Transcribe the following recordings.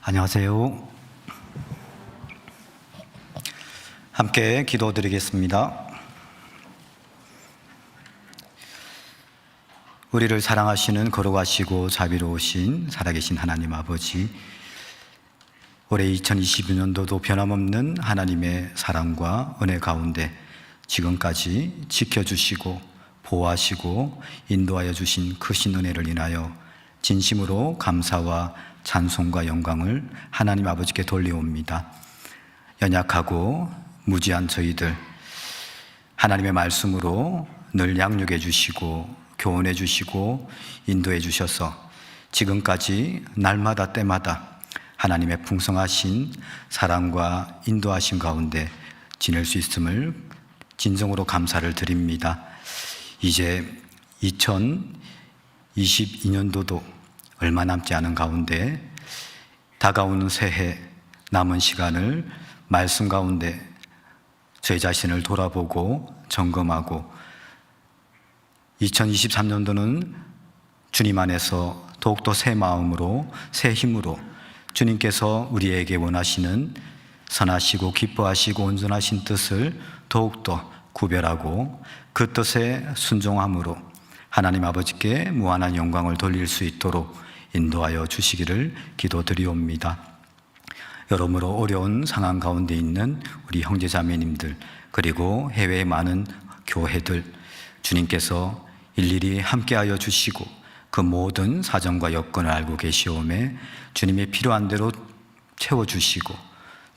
안녕하세요. 함께 기도드리겠습니다. 우리를 사랑하시는 거룩하시고 자비로우신 살아계신 하나님 아버지, 올해 2022년도도 변함없는 하나님의 사랑과 은혜 가운데 지금까지 지켜주시고 보호하시고 인도하여 주신 크신 은혜를 인하여 진심으로 감사와 찬송과 영광을 하나님 아버지께 돌려옵니다. 연약하고 무지한 저희들, 하나님의 말씀으로 늘 양육해 주시고 교훈해 주시고 인도해 주셔서 지금까지 날마다 때마다 하나님의 풍성하신 사랑과 인도하심 가운데 지낼 수 있음을 진정으로 감사를 드립니다. 이제 2022년도도 얼마 남지 않은 가운데 다가오는 새해 남은 시간을 말씀 가운데 저희 자신을 돌아보고 점검하고 2023년도는 주님 안에서 더욱더 새 마음으로 새 힘으로 주님께서 우리에게 원하시는 선하시고 기뻐하시고 온전하신 뜻을 더욱더 구별하고 그 뜻에 순종함으로 하나님 아버지께 무한한 영광을 돌릴 수 있도록 인도하여 주시기를 기도드리옵니다. 여러모로 어려운 상황 가운데 있는 우리 형제자매님들, 그리고 해외의 많은 교회들, 주님께서 일일이 함께하여 주시고 그 모든 사정과 여건을 알고 계시오매 주님의 필요한 대로 채워주시고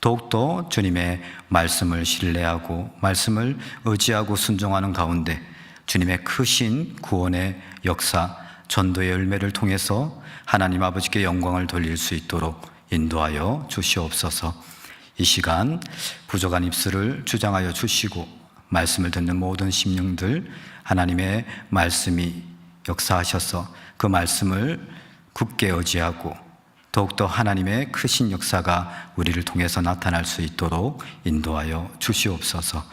더욱더 주님의 말씀을 신뢰하고 말씀을 의지하고 순종하는 가운데 주님의 크신 구원의 역사, 전도의 열매를 통해서 하나님 아버지께 영광을 돌릴 수 있도록 인도하여 주시옵소서. 이 시간 부족한 입술을 주장하여 주시고 말씀을 듣는 모든 심령들 하나님의 말씀이 역사하셔서 그 말씀을 굳게 의지하고 더욱더 하나님의 크신 역사가 우리를 통해서 나타날 수 있도록 인도하여 주시옵소서.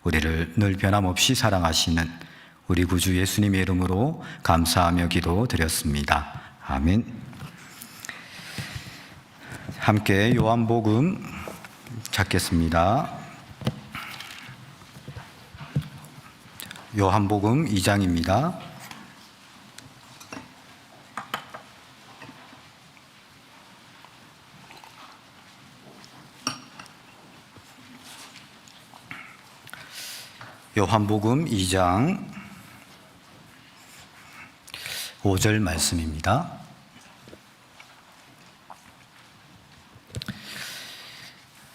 우리를 늘 변함없이 사랑하시는 우리 구주 예수님의 이름으로 감사하며 기도드렸습니다. 아멘. 함께 요한복음 찾겠습니다. 요한복음 2장입니다. 요한복음 2장 5절 말씀입니다.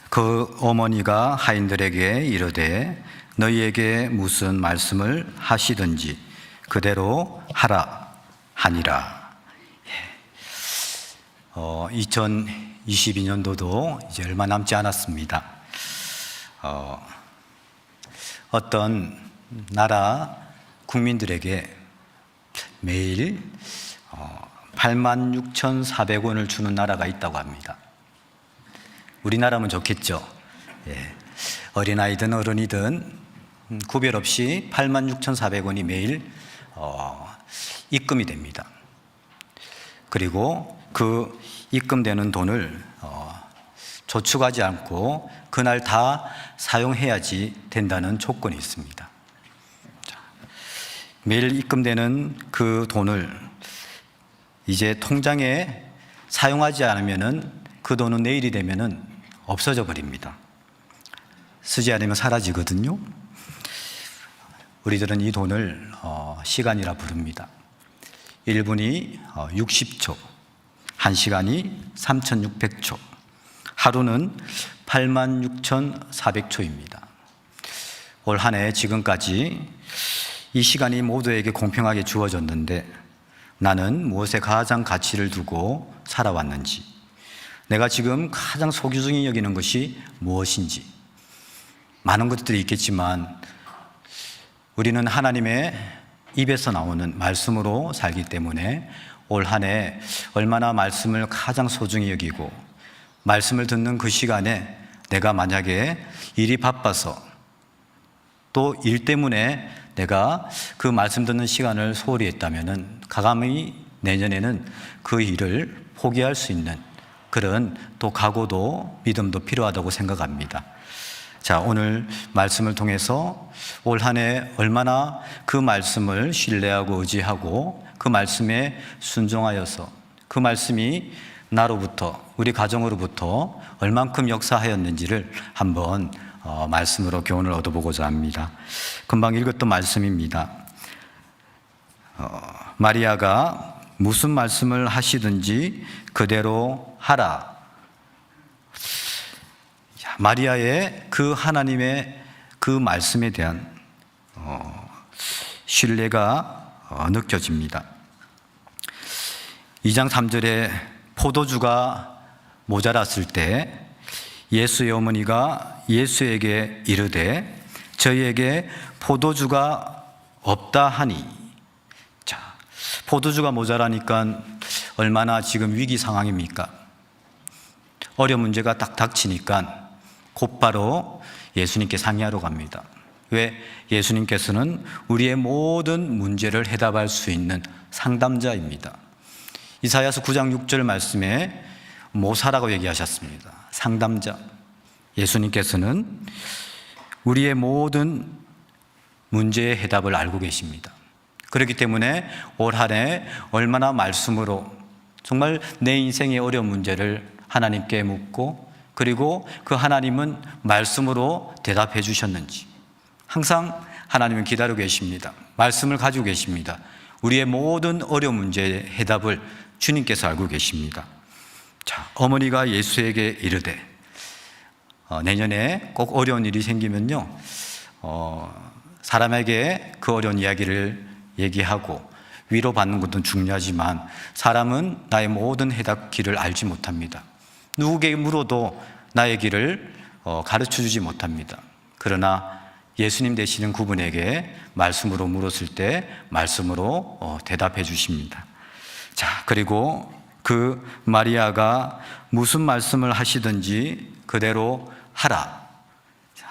그 어머니가 하인들에게 이르되 너희에게 무슨 말씀을 하시든지 그대로 하라 하니라. 2022년도도 이제 얼마 남지 않았습니다. 어떤 나라 국민들에게 매일 86,400원을 주는 나라가 있다고 합니다. 우리나라면 좋겠죠. 어린아이든 어른이든 구별 없이 86,400원이 매일 입금이 됩니다. 그리고 그 입금되는 돈을 저축하지 않고 그날 다 사용해야지 된다는 조건이 있습니다. 매일 입금되는 그 돈을 이제 통장에 사용하지 않으면은 그 돈은 내일이 되면은 없어져 버립니다. 쓰지 않으면 사라지거든요. 우리들은 이 돈을 시간이라 부릅니다. 1분이 60초, 1시간이 3,600초, 하루는 86,400초입니다. 올 한 해 지금까지 이 시간이 모두에게 공평하게 주어졌는데 나는 무엇에 가장 가치를 두고 살아왔는지, 내가 지금 가장 소중히 여기는 것이 무엇인지, 많은 것들이 있겠지만 우리는 하나님의 입에서 나오는 말씀으로 살기 때문에 올 한 해 얼마나 말씀을 가장 소중히 여기고 말씀을 듣는 그 시간에 내가 만약에 일이 바빠서 또 일 때문에 내가 그 말씀 듣는 시간을 소홀히 했다면 가감히 내년에는 그 일을 포기할 수 있는 그런 또 각오도 믿음도 필요하다고 생각합니다. 자, 오늘 말씀을 통해서 올 한 해 얼마나 그 말씀을 신뢰하고 의지하고 그 말씀에 순종하여서 그 말씀이 나로부터, 우리 가정으로부터 얼만큼 역사하였는지를 한번 말씀으로 교훈을 얻어보고자 합니다. 금방 읽었던 말씀입니다. 마리아가 무슨 말씀을 하시든지 그대로 하라. 마리아의 그 하나님의 그 말씀에 대한 신뢰가 느껴집니다. 2장 3절에 포도주가 모자랐을 때 예수의 어머니가 예수에게 이르되 저희에게 포도주가 없다 하니, 자, 포도주가 모자라니까 얼마나 지금 위기 상황입니까? 어려운 문제가 딱 닥치니까 곧바로 예수님께 상의하러 갑니다. 왜? 예수님께서는 우리의 모든 문제를 해답할 수 있는 상담자입니다. 이사야서 9장 6절 말씀에 모사라고 얘기하셨습니다. 상담자. 예수님께서는 우리의 모든 문제의 해답을 알고 계십니다. 그렇기 때문에 올 한 해 얼마나 말씀으로 정말 내 인생의 어려운 문제를 하나님께 묻고, 그리고 그 하나님은 말씀으로 대답해 주셨는지 항상 하나님은 기다리고 계십니다. 말씀을 가지고 계십니다. 우리의 모든 어려운 문제의 해답을 주님께서 알고 계십니다. 자, 어머니가 예수에게 이르되, 내년에 꼭 어려운 일이 생기면요, 사람에게 그 어려운 이야기를 얘기하고 위로받는 것도 중요하지만 사람은 나의 모든 해답 길을 알지 못합니다. 누구에게 물어도 나의 길을 가르쳐 주지 못합니다. 그러나 예수님 되시는 그분에게 말씀으로 물었을 때 말씀으로 대답해 주십니다. 자, 그리고 그 마리아가 무슨 말씀을 하시든지 그대로 하라. 자,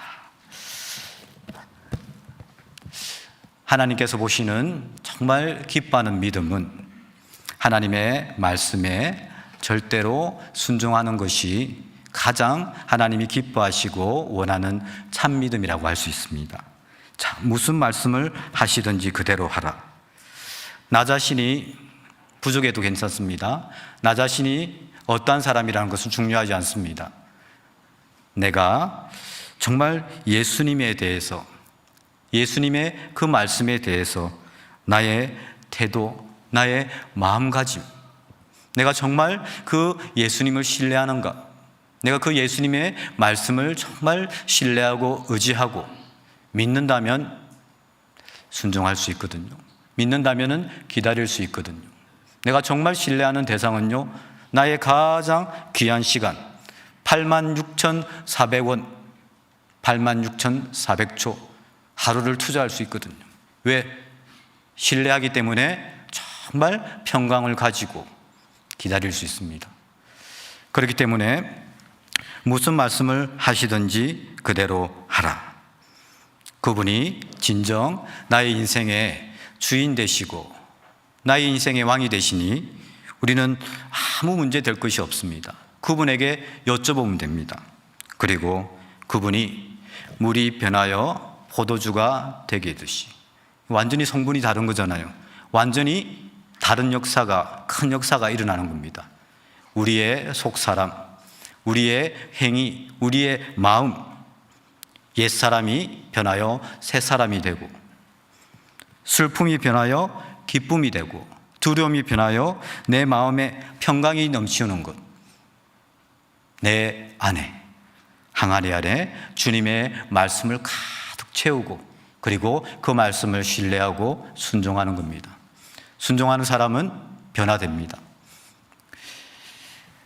하나님께서 보시는 정말 기뻐하는 믿음은 하나님의 말씀에 절대로 순종하는 것이 가장 하나님이 기뻐하시고 원하는 참 믿음이라고 할 수 있습니다. 자, 무슨 말씀을 하시든지 그대로 하라. 나 자신이 부족해도 괜찮습니다. 나 자신이 어떠한 사람이라는 것은 중요하지 않습니다. 내가 정말 예수님에 대해서, 예수님의 그 말씀에 대해서 나의 태도, 나의 마음가짐, 내가 정말 그 예수님을 신뢰하는가, 내가 그 예수님의 말씀을 정말 신뢰하고 의지하고 믿는다면 순종할 수 있거든요. 믿는다면 기다릴 수 있거든요. 내가 정말 신뢰하는 대상은요, 나의 가장 귀한 시간 86,400원, 86,400초 하루를 투자할 수 있거든요. 왜? 신뢰하기 때문에 정말 평강을 가지고 기다릴 수 있습니다. 그렇기 때문에 무슨 말씀을 하시든지 그대로 하라. 그분이 진정 나의 인생의 주인 되시고 나의 인생의 왕이 되시니 우리는 아무 문제 될 것이 없습니다. 그분에게 여쭤보면 됩니다. 그리고 그분이 물이 변하여 포도주가 되게 하듯이, 완전히 성분이 다른 거잖아요. 완전히 다른 역사가, 큰 역사가 일어나는 겁니다. 우리의 속사람, 우리의 행위, 우리의 마음, 옛사람이 변하여 새사람이 되고, 슬픔이 변하여 기쁨이 되고, 두려움이 변하여 내 마음에 평강이 넘치는 것, 내 안에, 항아리 안에 주님의 말씀을 가득 채우고, 그리고 그 말씀을 신뢰하고 순종하는 겁니다. 순종하는 사람은 변화됩니다.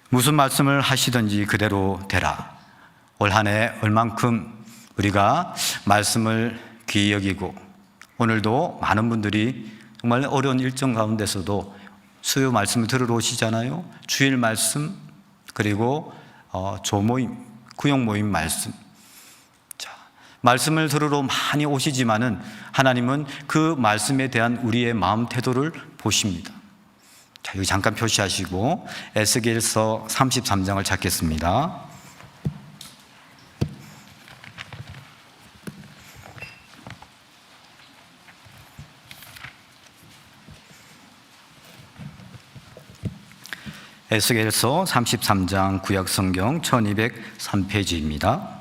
무슨 말씀을 하시든지 그대로 되라. 올 한 해 얼만큼 우리가 말씀을 귀히 여기고, 오늘도 많은 분들이 정말 어려운 일정 가운데서도 수요 말씀을 들으러 오시잖아요. 주일 말씀, 그리고 조모임, 구역 모임 말씀. 자, 말씀을 들으러 많이 오시지만은 하나님은 그 말씀에 대한 우리의 마음 태도를 보십니다. 자, 여기 잠깐 표시하시고 에스겔서 33장을 찾겠습니다. 에스겔서 33장 구약성경 1203페이지입니다.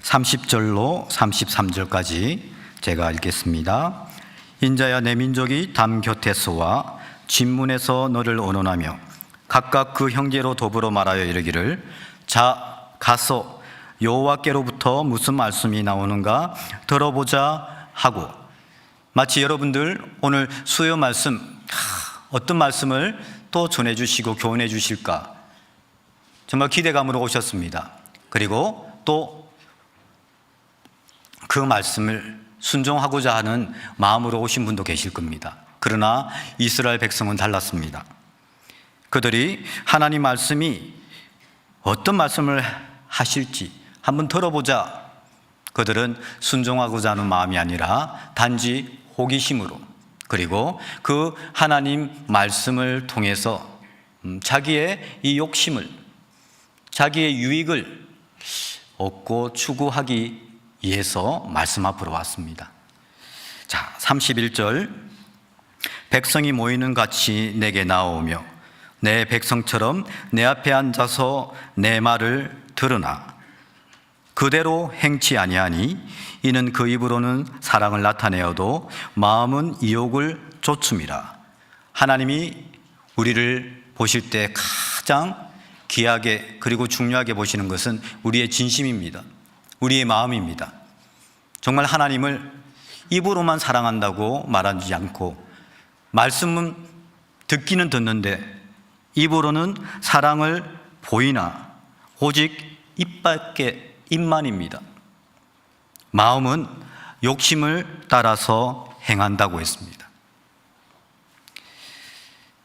30절로 33절까지 제가 읽겠습니다. 인자야, 내 민족이 담 곁에서와 진문에서 너를 언언하며 각각 그 형제로 더불어 말하여 이르기를, 자 가서 여호와께로부터 무슨 말씀이 나오는가 들어보자 하고. 마치 여러분들 오늘 수요 말씀, 어떤 말씀을 또 전해주시고 교훈해 주실까 정말 기대감으로 오셨습니다. 그리고 또 그 말씀을 순종하고자 하는 마음으로 오신 분도 계실 겁니다. 그러나 이스라엘 백성은 달랐습니다. 그들이 하나님 말씀이 어떤 말씀을 하실지 한번 들어보자. 그들은 순종하고자 하는 마음이 아니라 단지 호기심으로, 그리고 그 하나님 말씀을 통해서 자기의 이 욕심을, 자기의 유익을 얻고 추구하기 위해서 말씀 앞으로 왔습니다. 자, 31절, 백성이 모이는 같이 내게 나오며 내 백성처럼 내 앞에 앉아서 내 말을 들으나 그대로 행치 아니하니 이는 그 입으로는 사랑을 나타내어도 마음은 이욕을 좇음이라. 하나님이 우리를 보실 때 가장 귀하게 그리고 중요하게 보시는 것은 우리의 진심입니다. 우리의 마음입니다. 정말 하나님을 입으로만 사랑한다고 말하지 않고, 말씀은 듣기는 듣는데 입으로는 사랑을 보이나 오직 입만입니다. 마음은 욕심을 따라서 행한다고 했습니다.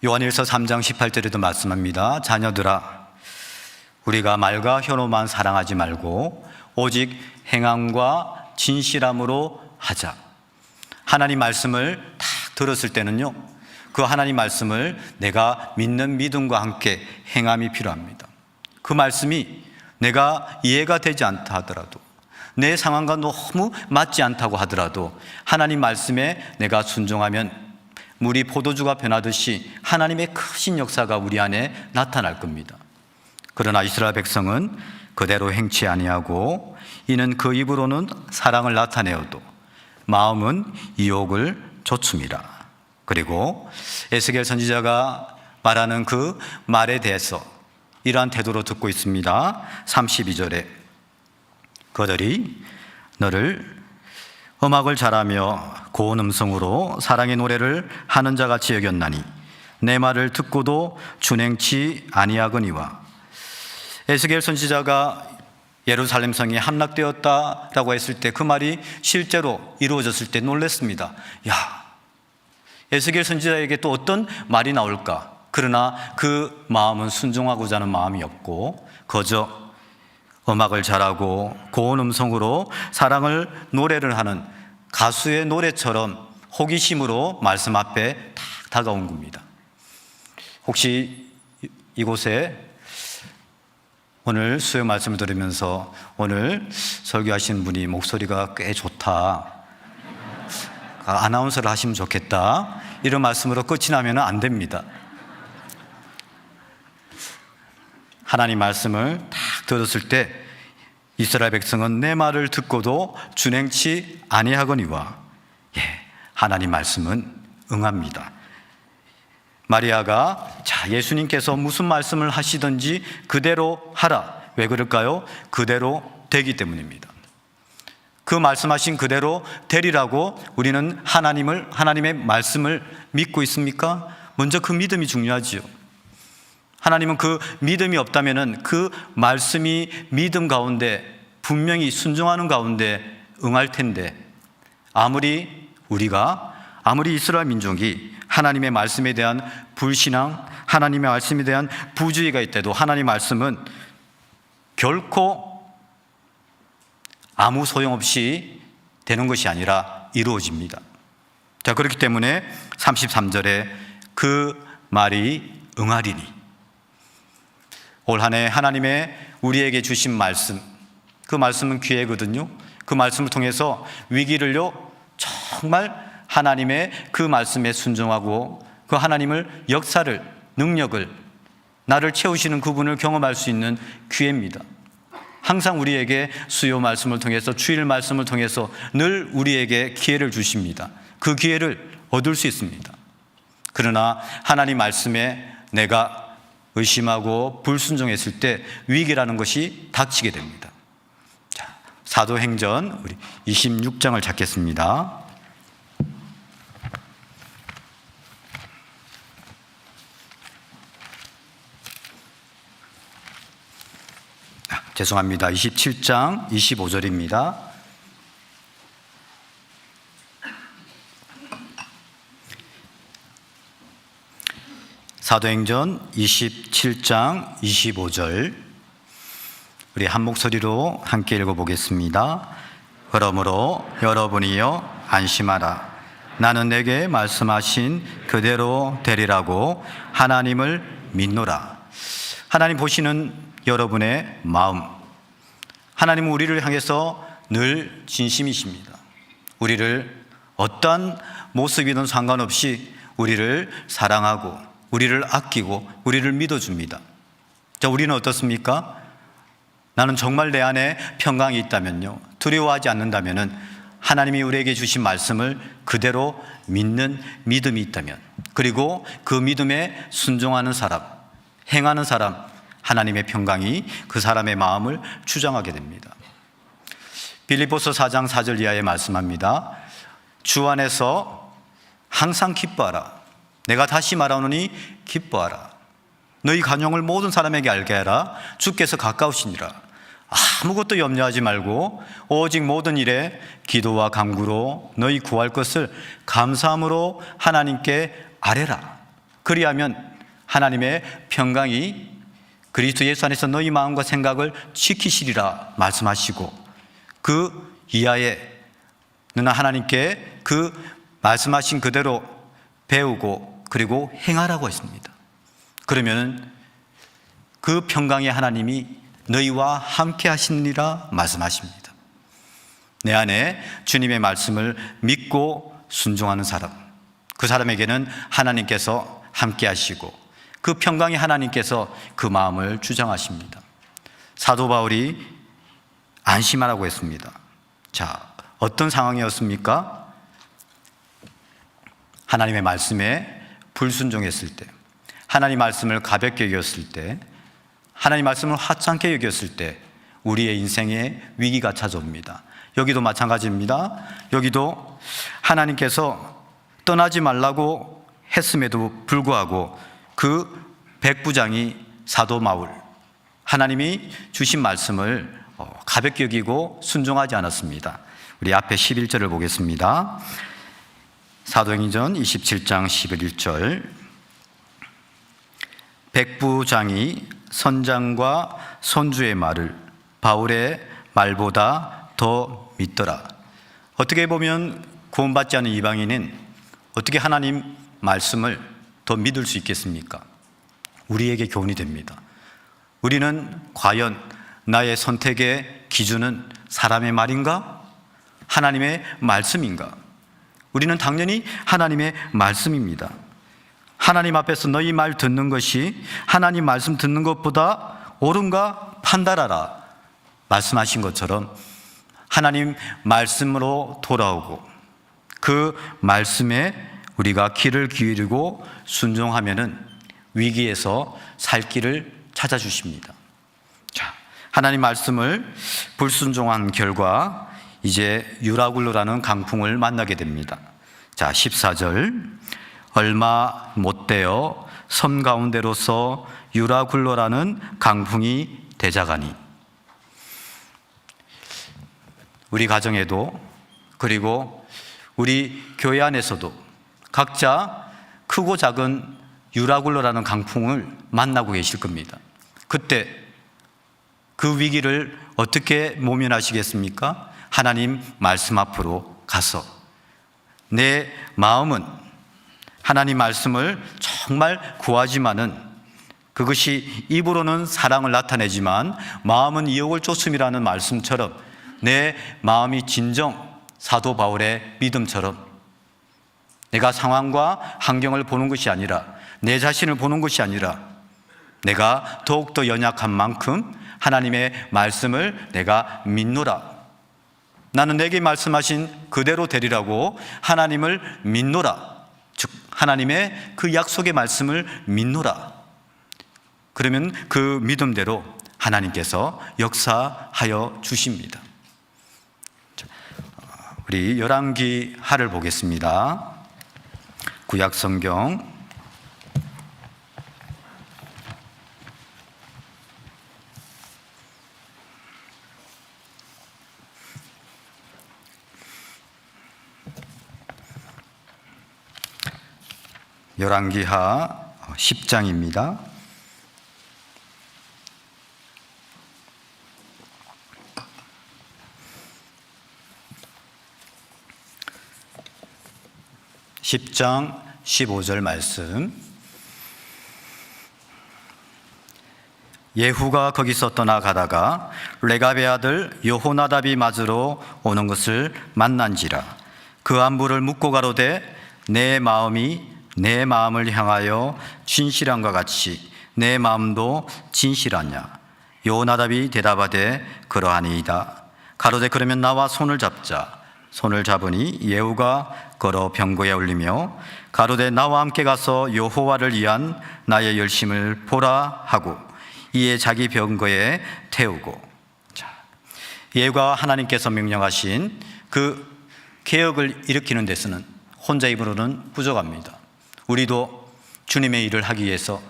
요한일서 3장 18절에도 말씀합니다. 자녀들아, 우리가 말과 혀로만 사랑하지 말고 오직 행함과 진실함으로 하자. 하나님 말씀을 딱 들었을 때는요, 그 하나님 말씀을 내가 믿는 믿음과 함께 행함이 필요합니다. 그 말씀이 내가 이해가 되지 않다 하더라도, 내 상황과 너무 맞지 않다고 하더라도 하나님 말씀에 내가 순종하면 물이 포도주가 변하듯이 하나님의 크신 역사가 우리 안에 나타날 겁니다. 그러나 이스라엘 백성은 그대로 행치 아니하고 이는 그 입으로는 사랑을 나타내어도 마음은 이욕을 좇음이라. 그리고 에스겔 선지자가 말하는 그 말에 대해서 이러한 태도로 듣고 있습니다. 32절에 그들이 너를 음악을 잘하며 고운 음성으로 사랑의 노래를 하는 자같이 여겼나니 내 말을 듣고도 준행치 아니하거니와. 에스겔 선지자가 예루살렘 성이 함락되었다라고 했을 때 그 말이 실제로 이루어졌을 때 놀랐습니다. 야, 에스겔 선지자에게 또 어떤 말이 나올까? 그러나 그 마음은 순종하고자 하는 마음이었고 거저 음악을 잘하고 고운 음성으로 사랑을 노래를 하는 가수의 노래처럼 호기심으로 말씀 앞에 딱 다가온 겁니다. 혹시 이곳에 오늘 수요 말씀을 들으면서 오늘 설교하신 분이 목소리가 꽤 좋다, 아나운서를 하시면 좋겠다, 이런 말씀으로 끝이 나면 안 됩니다. 하나님 말씀을 딱 들었을 때 이스라엘 백성은 내 말을 듣고도 준행치 아니하거니와. 하나님 말씀은 응합니다. 마리아가 자, 예수님께서 무슨 말씀을 하시든지 그대로 하라. 왜 그럴까요? 그대로 되기 때문입니다. 그 말씀하신 그대로 되리라고 우리는 하나님의 말씀을 믿고 있습니까? 먼저 그 믿음이 중요하지요. 하나님은 그 믿음이 없다면 그 말씀이 믿음 가운데 분명히 순종하는 가운데 응할 텐데, 아무리 이스라엘 민족이 하나님의 말씀에 대한 불신앙, 하나님의 말씀에 대한 부주의가 있대도 하나님 말씀은 결코 아무 소용없이 되는 것이 아니라 이루어집니다. 자, 그렇기 때문에 33절에 그 말이 응하리니, 올 한 해 하나님의 우리에게 주신 말씀, 그 말씀은 기회거든요. 그 말씀을 통해서 위기를요, 정말 하나님의 그 말씀에 순종하고 그 하나님을 역사를, 능력을, 나를 채우시는 그분을 경험할 수 있는 기회입니다. 항상 우리에게 수요 말씀을 통해서, 주일 말씀을 통해서 늘 우리에게 기회를 주십니다. 그 기회를 얻을 수 있습니다. 그러나 하나님 말씀에 내가 의심하고 불순종했을 때 위기라는 것이 닥치게 됩니다. 자, 사도행전 우리 26장을 찾겠습니다. 죄송합니다. 27장 25절입니다. 사도행전 27장 25절, 우리 한 목소리로 함께 읽어보겠습니다. 그러므로 여러분이여 안심하라. 나는 내게 말씀하신 그대로 되리라고 하나님을 믿노라. 하나님 보시는 여러분의 마음, 하나님은 우리를 향해서 늘 진심이십니다. 우리를 어떠한 모습이든 상관없이 우리를 사랑하고 우리를 아끼고 우리를 믿어줍니다. 자, 우리는 어떻습니까? 나는 정말 내 안에 평강이 있다면요, 두려워하지 않는다면, 하나님이 우리에게 주신 말씀을 그대로 믿는 믿음이 있다면, 그리고 그 믿음에 순종하는 사람, 행하는 사람, 하나님의 평강이 그 사람의 마음을 주장하게 됩니다. 빌립보서 4장 4절 이하에 말씀합니다. 주 안에서 항상 기뻐하라. 내가 다시 말하노니 기뻐하라. 너희 간용을 모든 사람에게 알게 하라. 주께서 가까우시니라. 아무것도 염려하지 말고 오직 모든 일에 기도와 간구로 너희 구할 것을 감사함으로 하나님께 아뢰라. 그리하면 하나님의 평강이 그리스도 예수 안에서 너희 마음과 생각을 지키시리라 말씀하시고, 그 이하에 너나 하나님께 그 말씀하신 그대로 배우고 그리고 행하라고 했습니다. 그러면 그 평강의 하나님이 너희와 함께 하시니라 말씀하십니다. 내 안에 주님의 말씀을 믿고 순종하는 사람, 그 사람에게는 하나님께서 함께 하시고 그 평강의 하나님께서 그 마음을 주장하십니다. 사도 바울이 안심하라고 했습니다. 자, 어떤 상황이었습니까? 하나님의 말씀에 불순종했을 때, 하나님 말씀을 가볍게 여겼을 때, 하나님 말씀을 하찮게 여겼을 때 우리의 인생에 위기가 찾아옵니다. 여기도 마찬가지입니다. 여기도 하나님께서 떠나지 말라고 했음에도 불구하고 그 백부장이 사도 바울, 하나님이 주신 말씀을 가볍게 여기고 순종하지 않았습니다. 우리 앞에 11절을 보겠습니다. 사도행전 27장 11절. 백부장이 선장과 선주의 말을 바울의 말보다 더 믿더라. 어떻게 보면 구원받지 않은 이방인은 어떻게 하나님 말씀을 더 믿을 수 있겠습니까? 우리에게 교훈이 됩니다. 우리는 과연 나의 선택의 기준은 사람의 말인가? 하나님의 말씀인가? 우리는 당연히 하나님의 말씀입니다. 하나님 앞에서 너희 말 듣는 것이 하나님 말씀 듣는 것보다 옳은가 판단하라 말씀하신 것처럼 하나님 말씀으로 돌아오고 그 말씀에 우리가 귀를 기울이고 순종하면은 위기에서 살 길을 찾아주십니다. 자, 하나님 말씀을 불순종한 결과 이제 유라굴로라는 강풍을 만나게 됩니다. 자, 14절. 얼마 못되어 섬 가운데로서 유라굴로라는 강풍이 대자가니. 우리 가정에도 그리고 우리 교회 안에서도 각자 크고 작은 유라굴로라는 강풍을 만나고 계실 겁니다. 그때 그 위기를 어떻게 모면하시겠습니까? 하나님 말씀 앞으로 가서 내 마음은 하나님 말씀을 정말 구하지만은 그것이 입으로는 사랑을 나타내지만 마음은 이욕을 쫓음이라는 말씀처럼 내 마음이 진정 사도 바울의 믿음처럼 내가 상황과 환경을 보는 것이 아니라 내 자신을 보는 것이 아니라 내가 더욱더 연약한 만큼 하나님의 말씀을 내가 믿노라. 나는 내게 말씀하신 그대로 되리라고 하나님을 믿노라. 즉 하나님의 그 약속의 말씀을 믿노라. 그러면 그 믿음대로 하나님께서 역사하여 주십니다. 우리 열왕기 하를 보겠습니다. 구약 성경 열왕기하 10장입니다. (10장) 15절 말씀. 예후가 거기서 떠나가다가 레갑의 아들 여호나답이 맞으러 오는 것을 만난지라. 그 안부를 묻고 가로되 내 마음이 내 마음을 향하여 진실한과 같이 내 마음도 진실하냐. 여호나답이 대답하되 그러하니이다. 가로되 그러면 나와 손을 잡자. 손을 잡으니 예후가 걸어 병거에 올리며 가로되 나와 함께 가서 여호와를 위한 나의 열심을 보라 하고 이에 자기 병거에 태우고. 예후가 하나님께서 명령하신 그 개혁을 일으키는 데서는 혼자 힘으로는 부족합니다. 우리도 주님의 일을 하기 위해서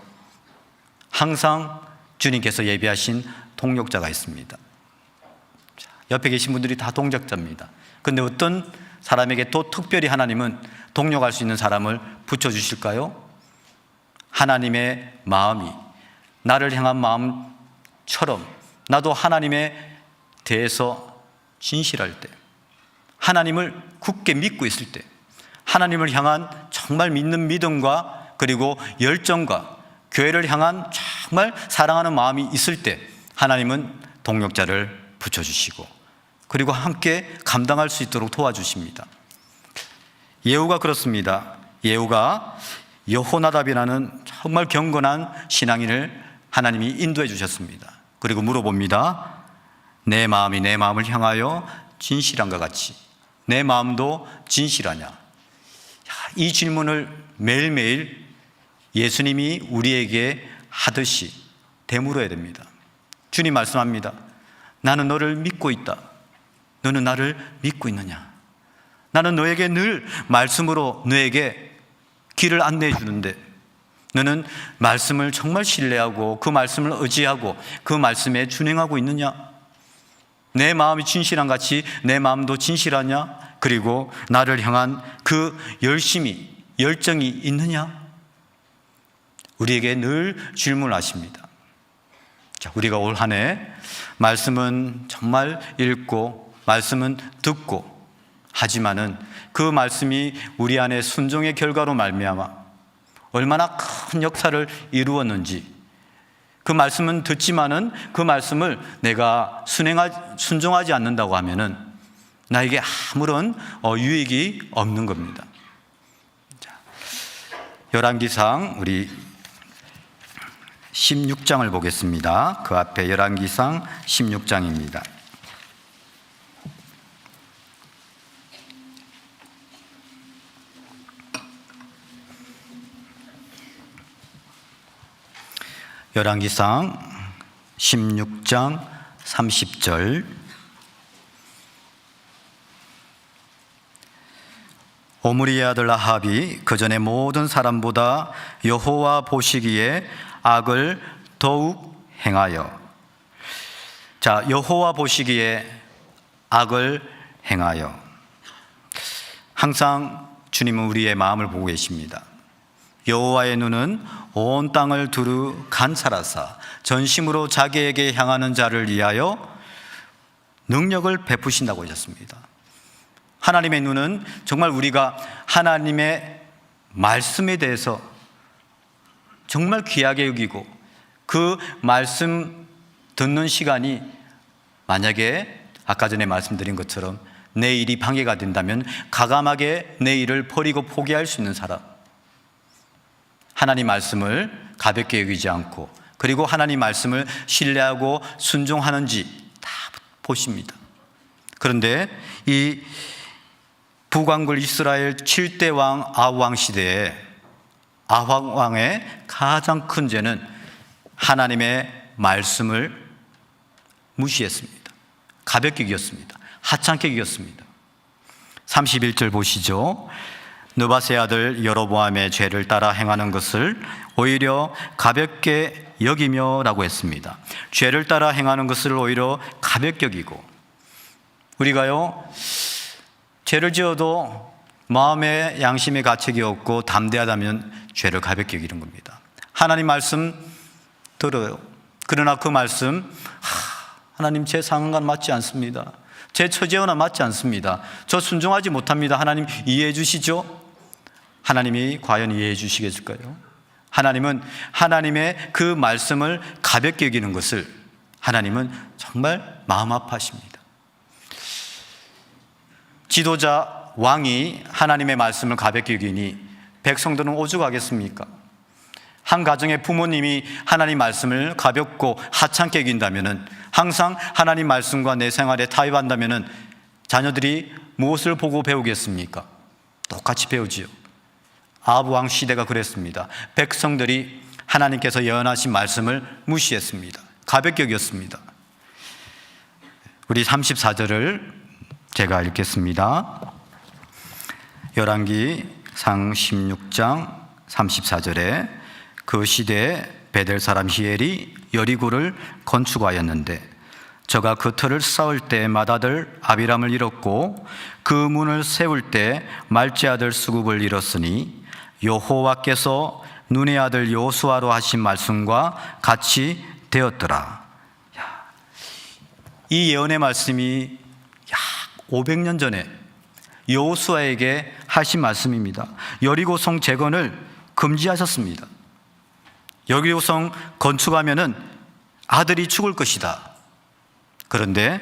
항상 주님께서 예비하신 동력자가 있습니다. 옆에 계신 분들이 다 동력자입니다. 그런데 어떤 사람에게 또 특별히 하나님은 동력할 수 있는 사람을 붙여주실까요? 하나님의 마음이 나를 향한 마음처럼 나도 하나님에 대해서 진실할 때, 하나님을 굳게 믿고 있을 때, 하나님을 향한 정말 믿는 믿음과 그리고 열정과 교회를 향한 정말 사랑하는 마음이 있을 때 하나님은 동력자를 붙여주시고 그리고 함께 감당할 수 있도록 도와주십니다. 예후가 그렇습니다. 예후가 여호나답이라는 정말 경건한 신앙인을 하나님이 인도해 주셨습니다. 그리고 물어봅니다. 내 마음이 내 마음을 향하여 진실한 것 같이 내 마음도 진실하냐. 이 질문을 매일매일 예수님이 우리에게 하듯이 되물어야 됩니다. 주님 말씀합니다. 나는 너를 믿고 있다. 너는 나를 믿고 있느냐? 나는 너에게 늘 말씀으로 너에게 길을 안내해 주는데 너는 말씀을 정말 신뢰하고 그 말씀을 의지하고 그 말씀에 준행하고 있느냐? 내 마음이 진실한 같이 내 마음도 진실하냐? 그리고 나를 향한 그 열정이 있느냐? 우리에게 늘 질문하십니다. 자, 우리가 올 한 해 말씀은 정말 읽고 말씀은 듣고 하지만은 그 말씀이 우리 안에 순종의 결과로 말미암아 얼마나 큰 역사를 이루었는지, 그 말씀은 듣지만은 그 말씀을 내가 순종하지 않는다고 하면은 나에게 아무런 유익이 없는 겁니다. 열왕기상 우리 16장을 보겠습니다. 그 앞에 열왕기상 16장입니다. 열왕기상 16장 30절. 오므리의 아들 아합이 그 전에 모든 사람보다 여호와 보시기에 악을 더욱 행하여. 자, 여호와 보시기에 악을 행하여. 항상 주님은 우리의 마음을 보고 계십니다. 여호와의 눈은 온 땅을 두루 관찰하사 전심으로 자기에게 향하는 자를 위하여 능력을 베푸신다고 하셨습니다. 하나님의 눈은 정말 우리가 하나님의 말씀에 대해서 정말 귀하게 여기고 그 말씀 듣는 시간이 만약에 아까 전에 말씀드린 것처럼 내 일이 방해가 된다면 가감하게 내 일을 버리고 포기할 수 있는 사람, 하나님 말씀을 가볍게 여기지 않고 그리고 하나님 말씀을 신뢰하고 순종하는지 다 보십니다. 그런데 이 북왕국 이스라엘 7대 왕 아합 왕 시대에 아합 왕의 가장 큰 죄는 하나님의 말씀을 무시했습니다. 가볍게 여겼습니다. 하찮게 여겼습니다. 31절 보시죠. 느바세 아들 여로보암의 죄를 따라 행하는 것을 오히려 가볍게 여기며 라고 했습니다. 죄를 따라 행하는 것을 오히려 가볍게 여기고, 우리가요 죄를 지어도 마음에 양심의 가책이 없고 담대하다면 죄를 가볍게 여기는 겁니다. 하나님 말씀 들어요. 그러나 그 말씀, 하나님 제 상황과는 맞지 않습니다. 제 처지와는 맞지 않습니다. 저 순종하지 못합니다. 하나님 이해해 주시죠? 하나님이 과연 이해해 주시겠을까요? 하나님은 하나님의 그 말씀을 가볍게 여기는 것을 하나님은 정말 마음 아파하십니다. 지도자 왕이 하나님의 말씀을 가볍게 여기니 백성들은 오죽하겠습니까? 한 가정의 부모님이 하나님 말씀을 가볍고 하찮게 여긴다면, 항상 하나님 말씀과 내 생활에 타협한다면 자녀들이 무엇을 보고 배우겠습니까? 똑같이 배우지요. 아합 왕 시대가 그랬습니다. 백성들이 하나님께서 예언하신 말씀을 무시했습니다. 가볍게 여겼습니다. 우리 34절을 제가 읽겠습니다. 열왕기상 16장 34절에 그 시대에 베델 사람 히엘이 여리고를 건축하였는데 저가 그 터를 쌓을 때 맏아들 아비람을 잃었고 그 문을 세울 때 말제 아들 수굽을 잃었으니 여호와께서 눈의 아들 여호수아로 하신 말씀과 같이 되었더라. 이 예언의 말씀이 약 500년 전에 여호수아에게 하신 말씀입니다. 여리고성 재건을 금지하셨습니다. 여리고성 건축하면은 아들이 죽을 것이다. 그런데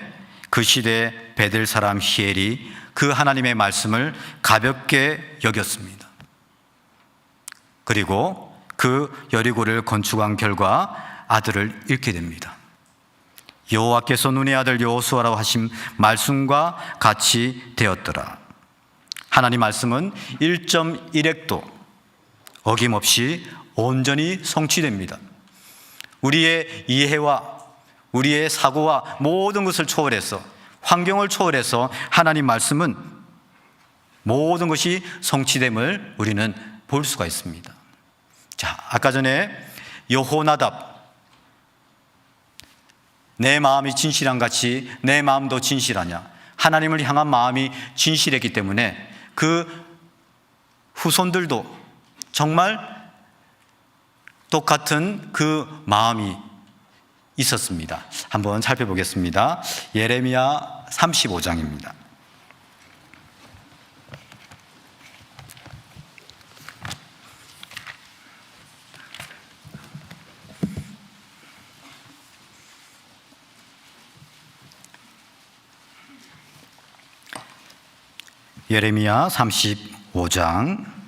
그 시대에 베델 사람 히엘이 그 하나님의 말씀을 가볍게 여겼습니다. 그리고 그 여리고를 건축한 결과 아들을 잃게 됩니다. 여호와께서 눈의 아들 여호수아라고 하신 말씀과 같이 되었더라. 하나님 말씀은 1.1획도 어김없이 온전히 성취됩니다. 우리의 이해와 우리의 사고와 모든 것을 초월해서, 환경을 초월해서 하나님 말씀은 모든 것이 성취됨을 우리는 볼 수가 있습니다. 자, 아까 전에 여호나답, 내 마음이 진실한 같이 내 마음도 진실하냐, 하나님을 향한 마음이 진실했기 때문에 그 후손들도 정말 똑같은 그 마음이 있었습니다. 한번 살펴보겠습니다. 예레미야 35장입니다. 예레미야 35장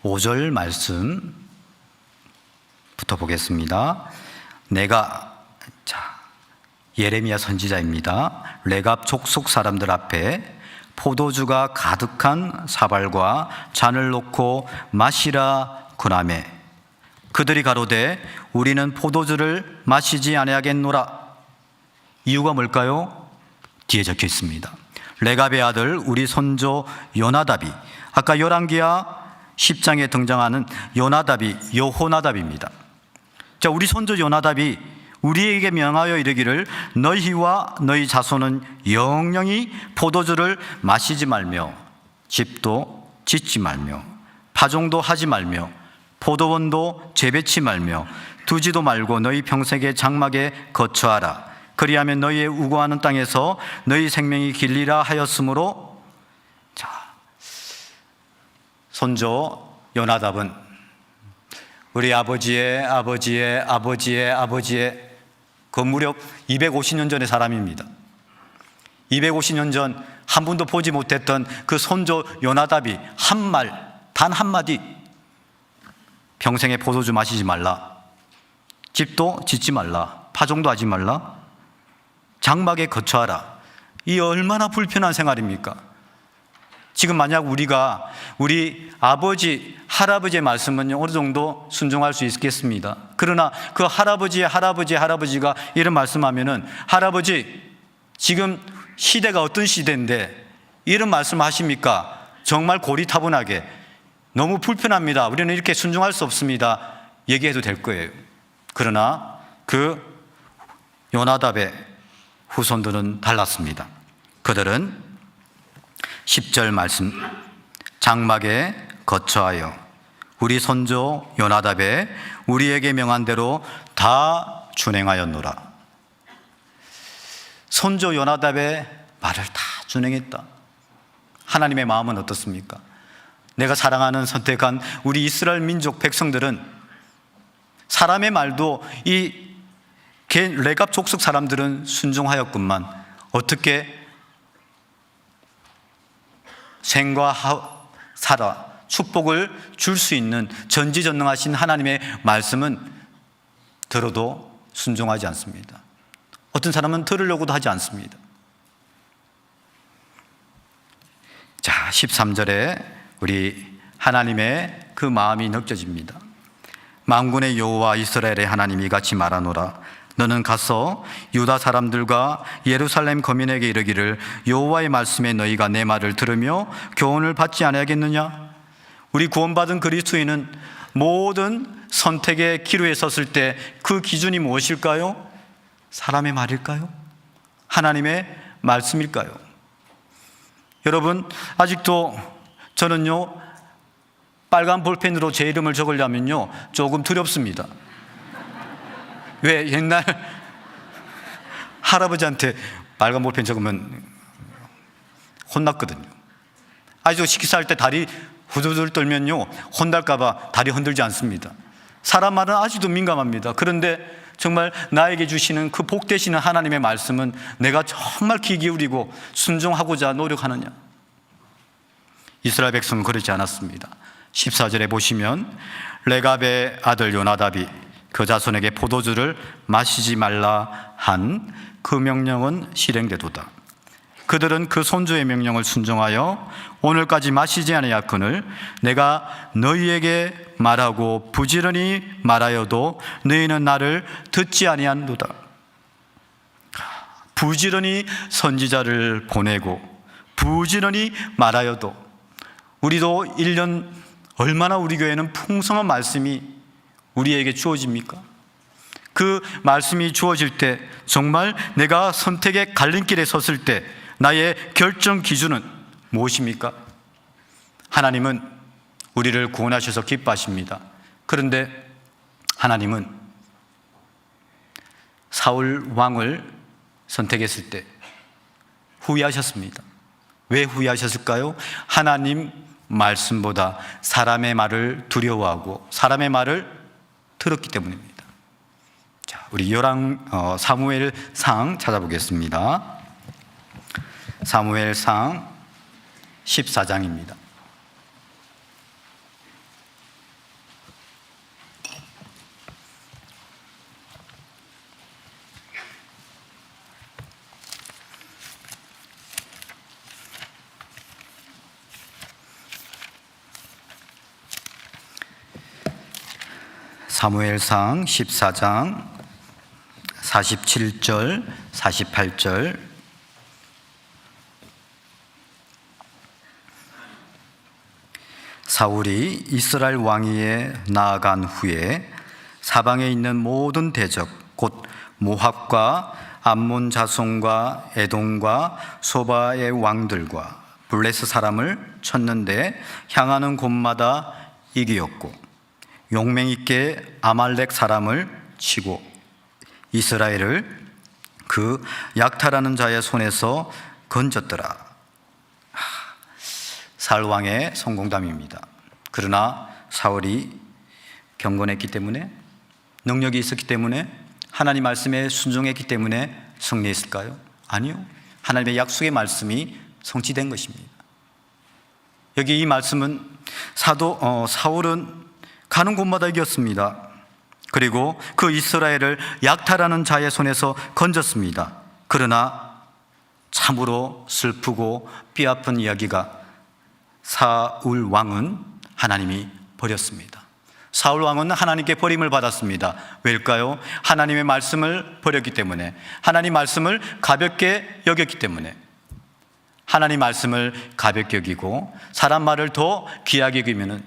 5절 말씀부터 보겠습니다. 예레미야 선지자입니다. 레갑 족속 사람들 앞에 포도주가 가득한 사발과 잔을 놓고 마시라 군하매 그들이 가로되 우리는 포도주를 마시지 아니하겠노라. 이유가 뭘까요? 뒤에 적혀 있습니다. 레갑의 아들 우리 손조 요나답이, 아까 열왕기야 10장에 등장하는 요나답이 여호나답입니다. 자, 우리 손주 요나답이 우리에게 명하여 이르기를 너희와 너희 자손은 영영이 포도주를 마시지 말며 집도 짓지 말며 파종도 하지 말며 포도원도 재배치 말며 두지도 말고 너희 평생의 장막에 거처하라. 그리하면 너희의 우고하는 땅에서 너희 생명이 길리라 하였으므로. 자, 손조 요나답은 우리 아버지의 그 무렵 250년 전의 사람입니다. 250년 전 한 번도 보지 못했던 그 손조 요나답이 단 한마디, 평생에 포도주 마시지 말라, 집도 짓지 말라, 파종도 하지 말라, 장막에 거처하라. 이 얼마나 불편한 생활입니까? 지금 만약 우리 아버지, 할아버지의 말씀은요, 어느 정도 순종할 수 있겠습니다. 그러나 그 할아버지가 이런 말씀하면은, 할아버지, 지금 시대가 어떤 시대인데 이런 말씀 하십니까? 정말 고리타분하게, 너무 불편합니다, 우리는 이렇게 순종할 수 없습니다, 얘기해도 될 거예요. 그러나 그 요나답의 후손들은 달랐습니다. 그들은 10절 말씀, 장막에 거처하여 우리 손조 요나답의 우리에게 명한 대로 다 준행하였노라. 손조 요나답의 말을 다 준행했다. 하나님의 마음은 어떻습니까? 내가 사랑하는 선택한 우리 이스라엘 민족 백성들은, 사람의 말도 이 레갑 족속 사람들은 순종하였건만 어떻게 생과 살아 축복을 줄 수 있는 전지전능하신 하나님의 말씀은 들어도 순종하지 않습니다. 어떤 사람은 들으려고도 하지 않습니다. 자, 13절에 우리 하나님의 그 마음이 느껴집니다. 만군의 여호와 이스라엘의 하나님이 같이 말하노라. 너는 가서 유다 사람들과 예루살렘 거민에게 이르기를, 여호와의 말씀에 너희가 내 말을 들으며 교훈을 받지 않아야겠느냐? 우리 구원받은 그리스도인은 모든 선택의 기로에 섰을 때 그 기준이 무엇일까요? 사람의 말일까요? 하나님의 말씀일까요? 여러분, 아직도 저는요, 빨간 볼펜으로 제 이름을 적으려면요 조금 두렵습니다. 왜? 옛날 할아버지한테 빨간 볼펜 적으면 혼났거든요. 아직도 식사할 때 다리 후들들 떨면요, 혼날까봐 다리 흔들지 않습니다. 사람 말은 아직도 민감합니다. 그런데 정말 나에게 주시는 그 복 되시는 하나님의 말씀은 내가 정말 귀 기울이고 순종하고자 노력하느냐? 이스라엘 백성은 그러지 않았습니다. 14절에 보시면, 레갑의 아들 요나답이 그 자손에게 포도주를 마시지 말라 한 그 명령은 실행되도다. 그들은 그 손주의 명령을 순종하여 오늘까지 마시지 아니하거늘 내가 너희에게 말하고 부지런히 말하여도 너희는 나를 듣지 아니하노다. 부지런히 선지자를 보내고 부지런히 말하여도, 우리도 1년 얼마나 우리 교회는 풍성한 말씀이 우리에게 주어집니까? 그 말씀이 주어질 때 정말 내가 선택의 갈림길에 섰을 때 나의 결정 기준은 무엇입니까? 하나님은 우리를 구원하셔서 기뻐하십니다. 그런데 하나님은 사울 왕을 선택했을 때 후회하셨습니다. 왜 후회하셨을까요? 하나님 말씀보다 사람의 말을 두려워하고 사람의 말을 들었기 때문입니다. 자, 우리 사무엘상 찾아보겠습니다. 사무엘상 14장입니다. 사무엘상 14장 47절, 48절. 사울이 이스라엘 왕위에 나아간 후에 사방에 있는 모든 대적, 곧 모압과 암몬 자손과 에돔과 소바의 왕들과 블레스 사람을 쳤는데 향하는 곳마다 이기었고, 용맹 있게 아말렉 사람을 치고 이스라엘을 그 약탈하는 자의 손에서 건졌더라. 사울 왕의 성공담입니다. 그러나 사울이 경건했기 때문에, 능력이 있었기 때문에, 하나님 말씀에 순종했기 때문에 승리했을까요? 아니요. 하나님의 약속의 말씀이 성취된 것입니다. 여기 이 말씀은 사울은 가는 곳마다 이겼습니다. 그리고 그 이스라엘을 약탈하는 자의 손에서 건졌습니다. 그러나 참으로 슬프고 뼈아픈 이야기가, 사울 왕은 하나님이 버렸습니다. 사울 왕은 하나님께 버림을 받았습니다. 왜일까요? 하나님의 말씀을 버렸기 때문에, 하나님 말씀을 가볍게 여겼기 때문에. 하나님 말씀을 가볍게 여기고 사람 말을 더 귀하게 여기면은,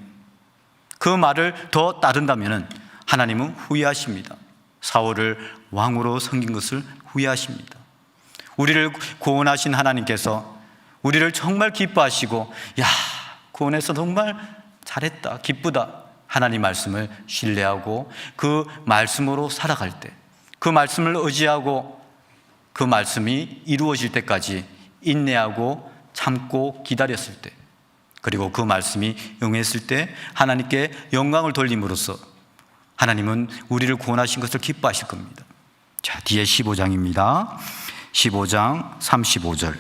그 말을 더 따른다면은 하나님은 후회하십니다. 사울을 왕으로 섬긴 것을 후회하십니다. 우리를 구원하신 하나님께서 우리를 정말 기뻐하시고, 야, 구원해서 정말 잘했다, 기쁘다, 하나님 말씀을 신뢰하고 그 말씀으로 살아갈 때, 그 말씀을 의지하고 그 말씀이 이루어질 때까지 인내하고 참고 기다렸을 때, 그리고 그 말씀이 응했을 때 하나님께 영광을 돌림으로써 하나님은 우리를 구원하신 것을 기뻐하실 겁니다. 자, 뒤에 15장입니다. 15장 35절.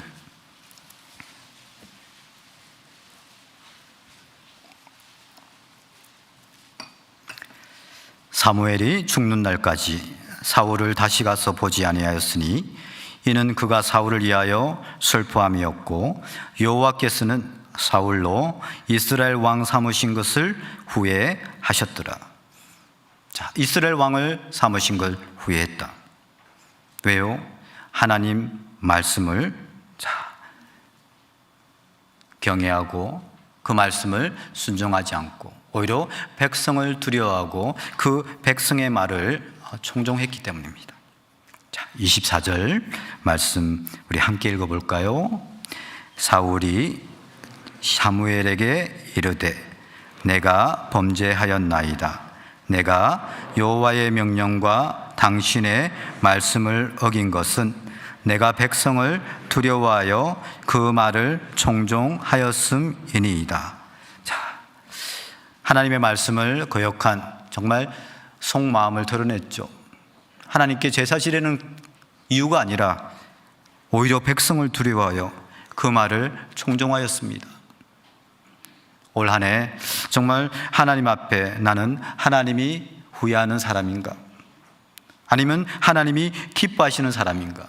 사무엘이 죽는 날까지 사울을 다시 가서 보지 아니하였으니 이는 그가 사울을 위하여 슬퍼함이었고 여호와께서는 사울로 이스라엘 왕 삼으신 것을 후회하셨더라. 자, 이스라엘 왕을 삼으신 걸 후회했다. 왜요? 하나님 말씀을 경외하고 그 말씀을 순종하지 않고 오히려 백성을 두려워하고 그 백성의 말을 청종했기 때문입니다. 자, 24절 말씀 우리 함께 읽어볼까요? 사울이 사무엘에게 이르되 내가 범죄하였나이다. 내가 여호와의 명령과 당신의 말씀을 어긴 것은 내가 백성을 두려워하여 그 말을 청종하였음이니이다. 자, 하나님의 말씀을 거역한, 정말 속마음을 드러냈죠. 하나님께 제사 지내는 이유가 아니라 오히려 백성을 두려워하여 그 말을 청종하였습니다. 올 한 해 정말 하나님 앞에 나는 하나님이 후회하는 사람인가? 아니면 하나님이 기뻐하시는 사람인가?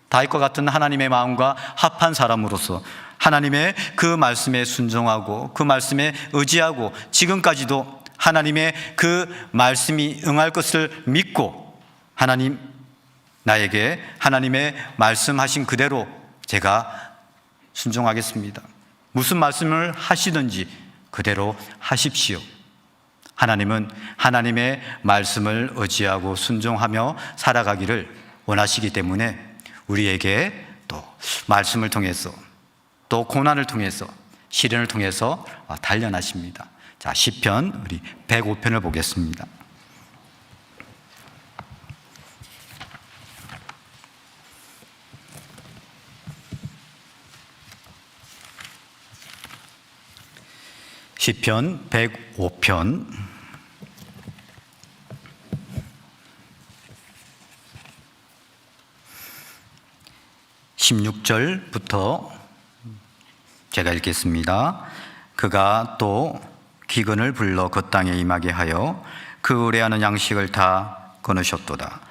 다윗과 같은 하나님의 마음과 합한 사람으로서 하나님의 그 말씀에 순종하고 그 말씀에 의지하고 지금까지도 하나님의 그 말씀이 응할 것을 믿고, 하나님, 나에게 하나님의 말씀하신 그대로 제가 순종하겠습니다. 무슨 말씀을 하시든지 그대로 하십시오. 하나님은 하나님의 말씀을 의지하고 순종하며 살아가기를 원하시기 때문에 우리에게 또 말씀을 통해서, 또 고난을 통해서, 시련을 통해서 단련하십니다. 자, 시편 우리 105편을 보겠습니다. 시편 105편 16절부터 제가 읽겠습니다. 그가 또 기근을 불러 그 땅에 임하게 하여 그 의뢰하는 양식을 다 거느셨도다.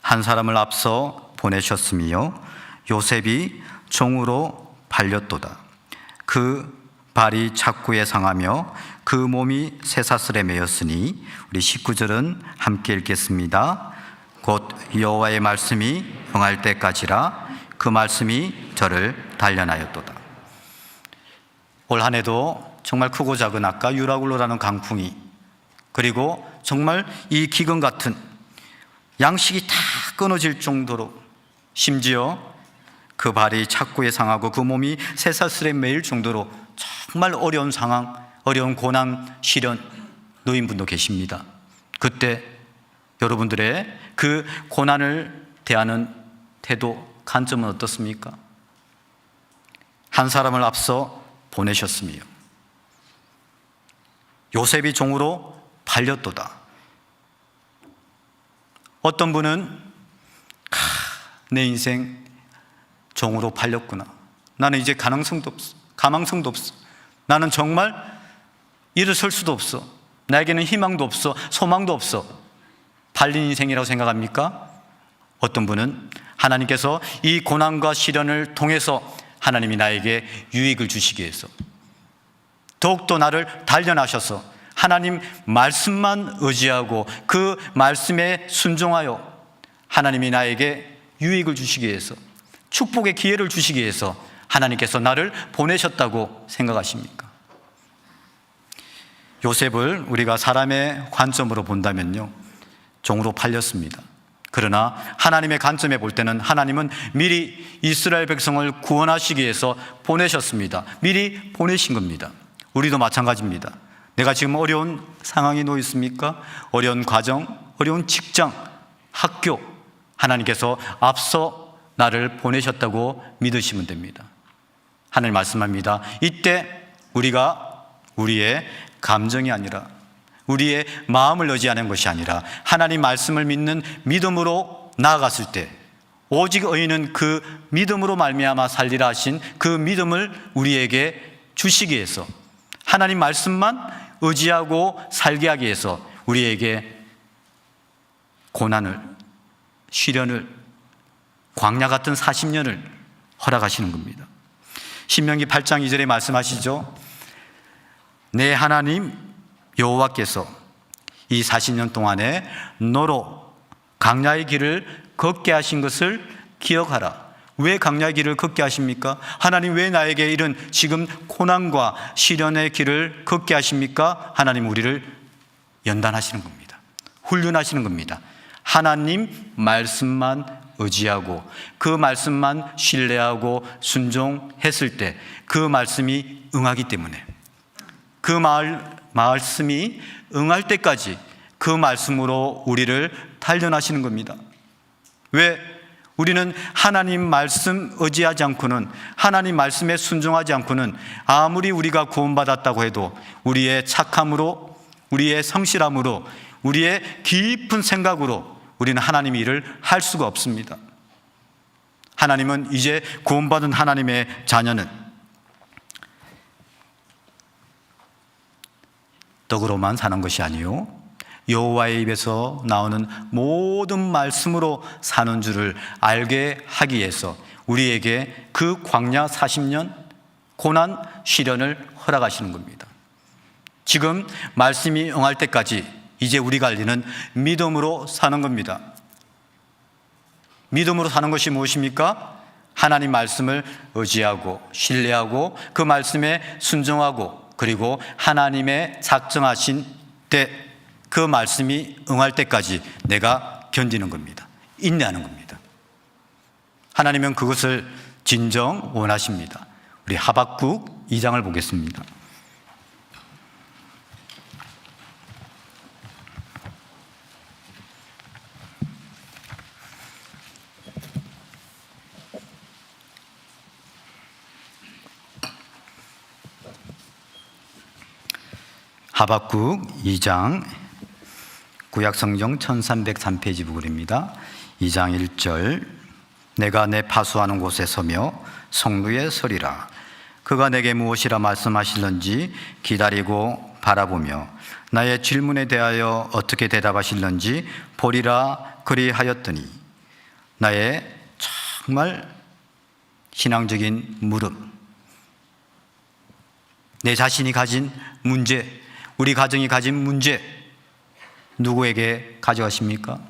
한 사람을 앞서 보내셨으며 요셉이 종으로 팔렸도다. 그 발이 착구에 상하며 그 몸이 쇠사슬에 매였으니, 우리 19절은 함께 읽겠습니다. 곧 여호와의 말씀이 응할 때까지라 그 말씀이 저를 단련하였도다. 올 한 해도 정말 크고 작은, 아까 유라굴로라는 강풍이, 그리고 정말 이 기근 같은 양식이 다 끊어질 정도로, 심지어 그 발이 착구에 상하고 그 몸이 쇠사슬에 매일 정도로 정말 어려운 상황, 어려운 고난, 시련, 노인분도 계십니다. 그때 여러분들의 그 고난을 대하는 태도, 관점은 어떻습니까? 한 사람을 앞서 보내셨으며 요셉이 종으로 팔렸도다. 어떤 분은 내 인생 종으로 팔렸구나. 나는 이제 가망성도 없어. 나는 정말 일어설 수도 없어. 나에게는 희망도 없어. 소망도 없어. 팔린 인생이라고 생각합니까? 어떤 분은 하나님께서 이 고난과 시련을 통해서 하나님이 나에게 유익을 주시기 위해서 더욱더 나를 단련하셔서 하나님 말씀만 의지하고 그 말씀에 순종하여 하나님이 나에게 유익을 주시기 위해서, 축복의 기회를 주시기 위해서 하나님께서 나를 보내셨다고 생각하십니까? 요셉을 우리가 사람의 관점으로 본다면요, 종으로 팔렸습니다. 그러나 하나님의 관점에 볼 때는 하나님은 미리 이스라엘 백성을 구원하시기 위해서 보내셨습니다. 미리 보내신 겁니다. 우리도 마찬가지입니다. 내가 지금 어려운 상황에 놓여 있습니까? 어려운 과정, 어려운 직장, 학교, 하나님께서 앞서 나를 보내셨다고 믿으시면 됩니다. 하나님 말씀합니다. 이때 우리가 우리의 감정이 아니라 우리의 마음을 의지하는 것이 아니라 하나님 말씀을 믿는 믿음으로 나아갔을 때 오직 의인은 그 믿음으로 말미암아 살리라 하신 그 믿음을 우리에게 주시기 위해서, 하나님 말씀만 의지하고 살게 하기 위해서 우리에게 고난을, 시련을, 광야 같은 40년을 허락하시는 겁니다. 신명기 8장 2절에 말씀하시죠. 내 하나님 여호와께서 이 40년 동안에 너로 광야의 길을 걷게 하신 것을 기억하라. 왜 광야의 길을 걷게 하십니까? 하나님 왜 나에게 이런 지금 고난과 시련의 길을 걷게 하십니까? 하나님 우리를 연단하시는 겁니다. 훈련하시는 겁니다. 하나님 말씀만 의지하고 그 말씀만 신뢰하고 순종했을 때 그 말씀이 응하기 때문에, 그 말씀이 응할 때까지 그 말씀으로 우리를 단련하시는 겁니다. 왜? 우리는 하나님 말씀 의지하지 않고는, 하나님 말씀에 순종하지 않고는 아무리 우리가 구원받았다고 해도 우리의 착함으로, 우리의 성실함으로, 우리의 깊은 생각으로 우리는 하나님 일을 할 수가 없습니다. 하나님은 이제 구원받은 하나님의 자녀는 떡으로만 사는 것이 아니요 여호와의 입에서 나오는 모든 말씀으로 사는 줄을 알게 하기 위해서 우리에게 그 광야 40년 고난 시련을 허락하시는 겁니다. 지금 말씀이 응할 때까지 이제 우리가 할 일은 믿음으로 사는 겁니다. 믿음으로 사는 것이 무엇입니까? 하나님 말씀을 의지하고 신뢰하고 그 말씀에 순종하고, 그리고 하나님의 작정하신 때 그 말씀이 응할 때까지 내가 견디는 겁니다. 인내하는 겁니다. 하나님은 그것을 진정 원하십니다. 우리 하박국 2장을 보겠습니다. 하박국 2장 구약성경 1303페이지 부글입니다. 2장 1절 내가 내 파수하는 곳에 서며 성루에 서리라. 그가 내게 무엇이라 말씀하실런지 기다리고 바라보며 나의 질문에 대하여 어떻게 대답하실런지 보리라 그리하였더니, 나의 정말 신앙적인 물음, 내 자신이 가진 문제, 우리 가정이 가진 문제, 누구에게 가져가십니까?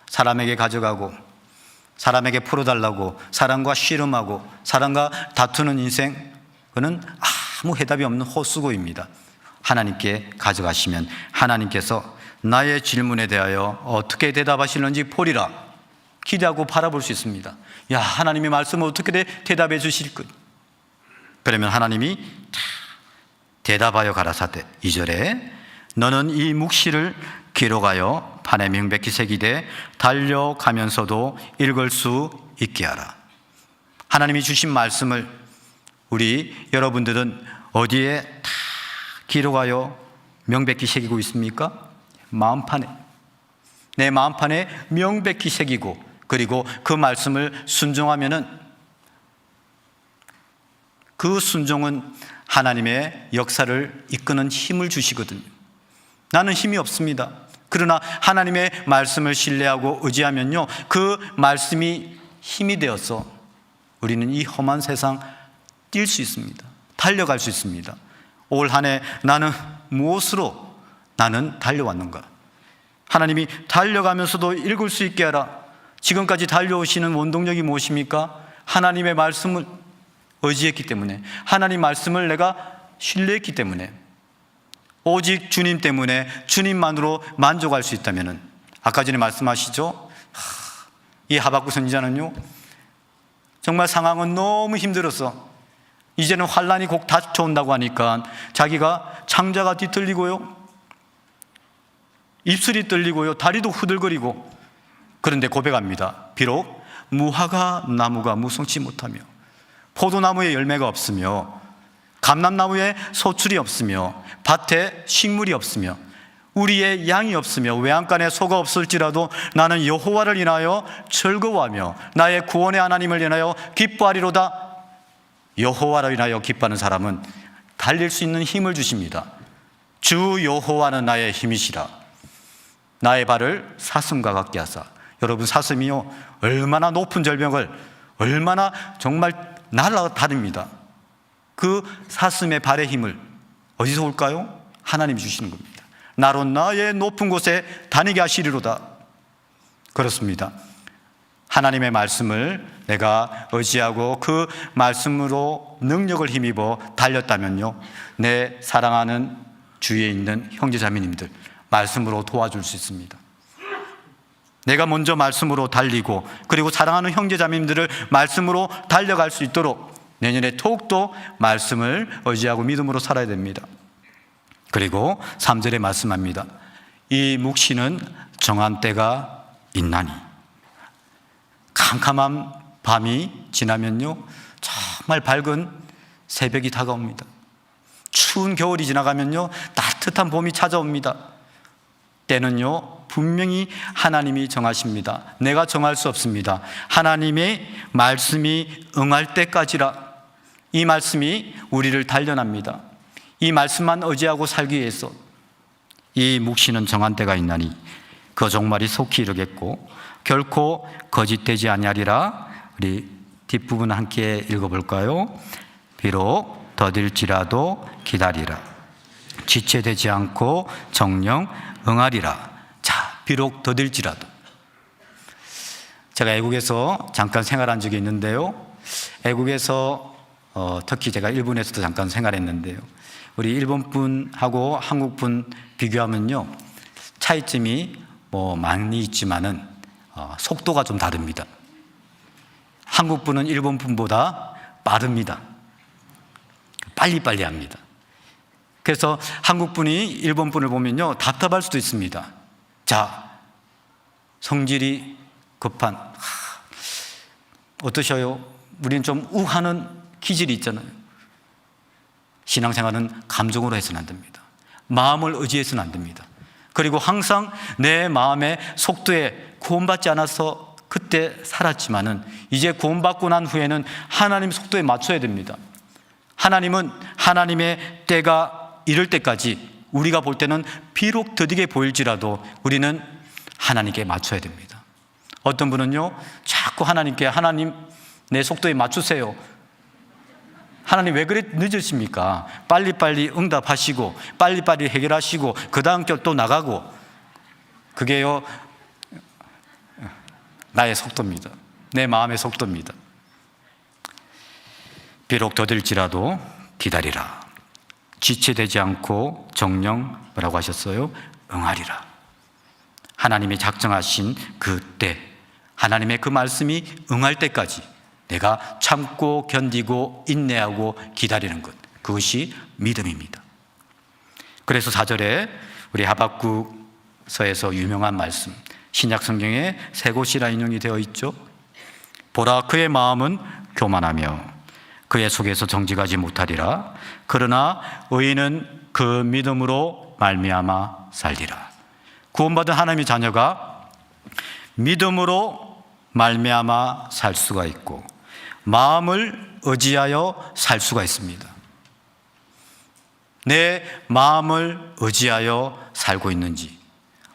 사람에게 가져가고 사람에게 풀어달라고 사람과 씨름하고 사람과 다투는 인생, 그는 아무 해답이 없는 헛수고입니다. 하나님께 가져가시면 하나님께서 나의 질문에 대하여 어떻게 대답하시는지 보리라. 기대하고 바라볼 수 있습니다. 야, 하나님의 말씀을 어떻게 대답해 주실 것. 그러면 하나님이 대답하여 가라사대 2절에 너는 이 묵시를 기록하여 판에 명백히 새기되 달려가면서도 읽을 수 있게 하라. 하나님이 주신 말씀을 우리 여러분들은 어디에 다 기록하여 명백히 새기고 있습니까? 마음판에. 내 마음판에 명백히 새기고, 그리고 그 말씀을 순종하면은 그 순종은 하나님의 역사를 이끄는 힘을 주시거든요. 나는 힘이 없습니다. 그러나 하나님의 말씀을 신뢰하고 의지하면요, 그 말씀이 힘이 되어서 우리는 이 험한 세상 뛸 수 있습니다. 달려갈 수 있습니다. 올 한 해 나는 무엇으로 나는 달려왔는가? 하나님이 달려가면서도 읽을 수 있게 하라. 지금까지 달려오시는 원동력이 무엇입니까? 하나님의 말씀을 의지했기 때문에, 하나님 말씀을 내가 신뢰했기 때문에, 오직 주님 때문에, 주님만으로 만족할 수 있다면, 아까 전에 말씀하시죠? 이 하박국 선지자는요, 정말 상황은 너무 힘들어서 이제는 환란이 곧 닥쳐온다고 하니까 자기가 창자가 뒤틀리고요, 입술이 떨리고요, 다리도 후들거리고, 그런데 고백합니다. 비록 무화과 나무가 무성치 못하며 포도나무에 열매가 없으며 감람나무에 소출이 없으며 밭에 식물이 없으며 우리의 양이 없으며 외양간에 소가 없을지라도 나는 여호와를 인하여 즐거워하며 나의 구원의 하나님을 인하여 기뻐하리로다. 여호와를 인하여 기뻐하는 사람은 달릴 수 있는 힘을 주십니다. 주 여호와는 나의 힘이시라. 나의 발을 사슴과 같게 하사. 여러분, 사슴이요, 얼마나 높은 절벽을, 얼마나 정말 날아다닙니다. 그 사슴의 발의 힘을 어디서 올까요? 하나님이 주시는 겁니다. 나로 나의 높은 곳에 다니게 하시리로다. 그렇습니다. 하나님의 말씀을 내가 의지하고 그 말씀으로 능력을 힘입어 달렸다면요, 내 사랑하는 주위에 있는 형제자매님들 말씀으로 도와줄 수 있습니다. 내가 먼저 말씀으로 달리고, 그리고 사랑하는 형제자매님들을 말씀으로 달려갈 수 있도록 내년에 더욱더 말씀을 의지하고 믿음으로 살아야 됩니다. 그리고 3절에 말씀합니다. 이 묵시는 정한 때가 있나니. 캄캄한 밤이 지나면요, 정말 밝은 새벽이 다가옵니다. 추운 겨울이 지나가면요, 따뜻한 봄이 찾아옵니다. 때는요, 분명히 하나님이 정하십니다. 내가 정할 수 없습니다. 하나님의 말씀이 응할 때까지라. 이 말씀이 우리를 단련합니다. 이 말씀만 의지하고 살기 위해서 이 묵시는 정한 때가 있나니 그 종말이 속히 이르겠고 결코 거짓되지 아니하리라. 우리 뒷부분 함께 읽어볼까요? 비록 더딜지라도 기다리라. 지체되지 않고 정령 응하리라. 자, 비록 더딜지라도. 제가 애국에서 잠깐 생활한 적이 있는데요, 애국에서 특히 제가 일본에서도 잠깐 생활했는데요, 우리 일본 분하고 한국 분 비교하면요, 차이점이 많이 있지만은 속도가 좀 다릅니다. 한국 분은 일본 분보다 빠릅니다. 빨리빨리 합니다. 그래서 한국 분이 일본 분을 보면요, 답답할 수도 있습니다. 자, 성질이 급한, 어떠셔요? 우리는 좀 우하는 기질이 있잖아요. 신앙생활은 감정으로 해서는 안 됩니다. 마음을 의지해서는 안 됩니다. 그리고 항상 내 마음의 속도에 구원받지 않아서 그때 살았지만은 이제 구원받고 난 후에는 하나님 속도에 맞춰야 됩니다. 하나님은 하나님의 때가 이를 때까지 우리가 볼 때는 비록 더디게 보일지라도 우리는 하나님께 맞춰야 됩니다. 어떤 분은요, 자꾸 하나님께, 하나님 내 속도에 맞추세요. 하나님 왜 그래 늦으십니까? 빨리빨리 응답하시고 빨리빨리 해결하시고 그 다음 절 또 나가고. 그게요, 나의 속도입니다. 내 마음의 속도입니다. 비록 더딜지라도 기다리라. 지체되지 않고 정령 뭐라고 하셨어요? 응하리라. 하나님이 작정하신 그때, 하나님의 그 말씀이 응할 때까지 내가 참고 견디고 인내하고 기다리는 것, 그것이 믿음입니다. 그래서 4절에 우리 하박국서에서 유명한 말씀, 신약 성경에 세 곳이라 인용이 되어 있죠. 보라, 그의 마음은 교만하며 그의 속에서 정직하지 못하리라. 그러나 의인은 그 믿음으로 말미암아 살리라. 구원받은 하나님의 자녀가 믿음으로 말미암아 살 수가 있고 마음을 의지하여 살 수가 있습니다. 내 마음을 의지하여 살고 있는지,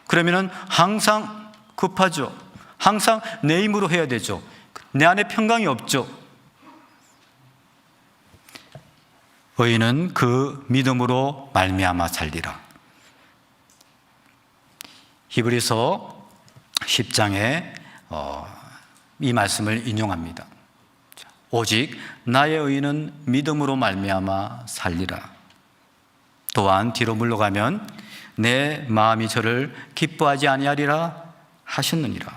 그러면은 항상 급하죠. 항상 내 힘으로 해야 되죠. 내 안에 평강이 없죠. 의인은 그 믿음으로 말미암아 살리라. 히브리서 10장에 이 말씀을 인용합니다. 오직 나의 의인은 믿음으로 말미암아 살리라. 또한 뒤로 물러가면 내 마음이 저를 기뻐하지 아니하리라 하셨느니라.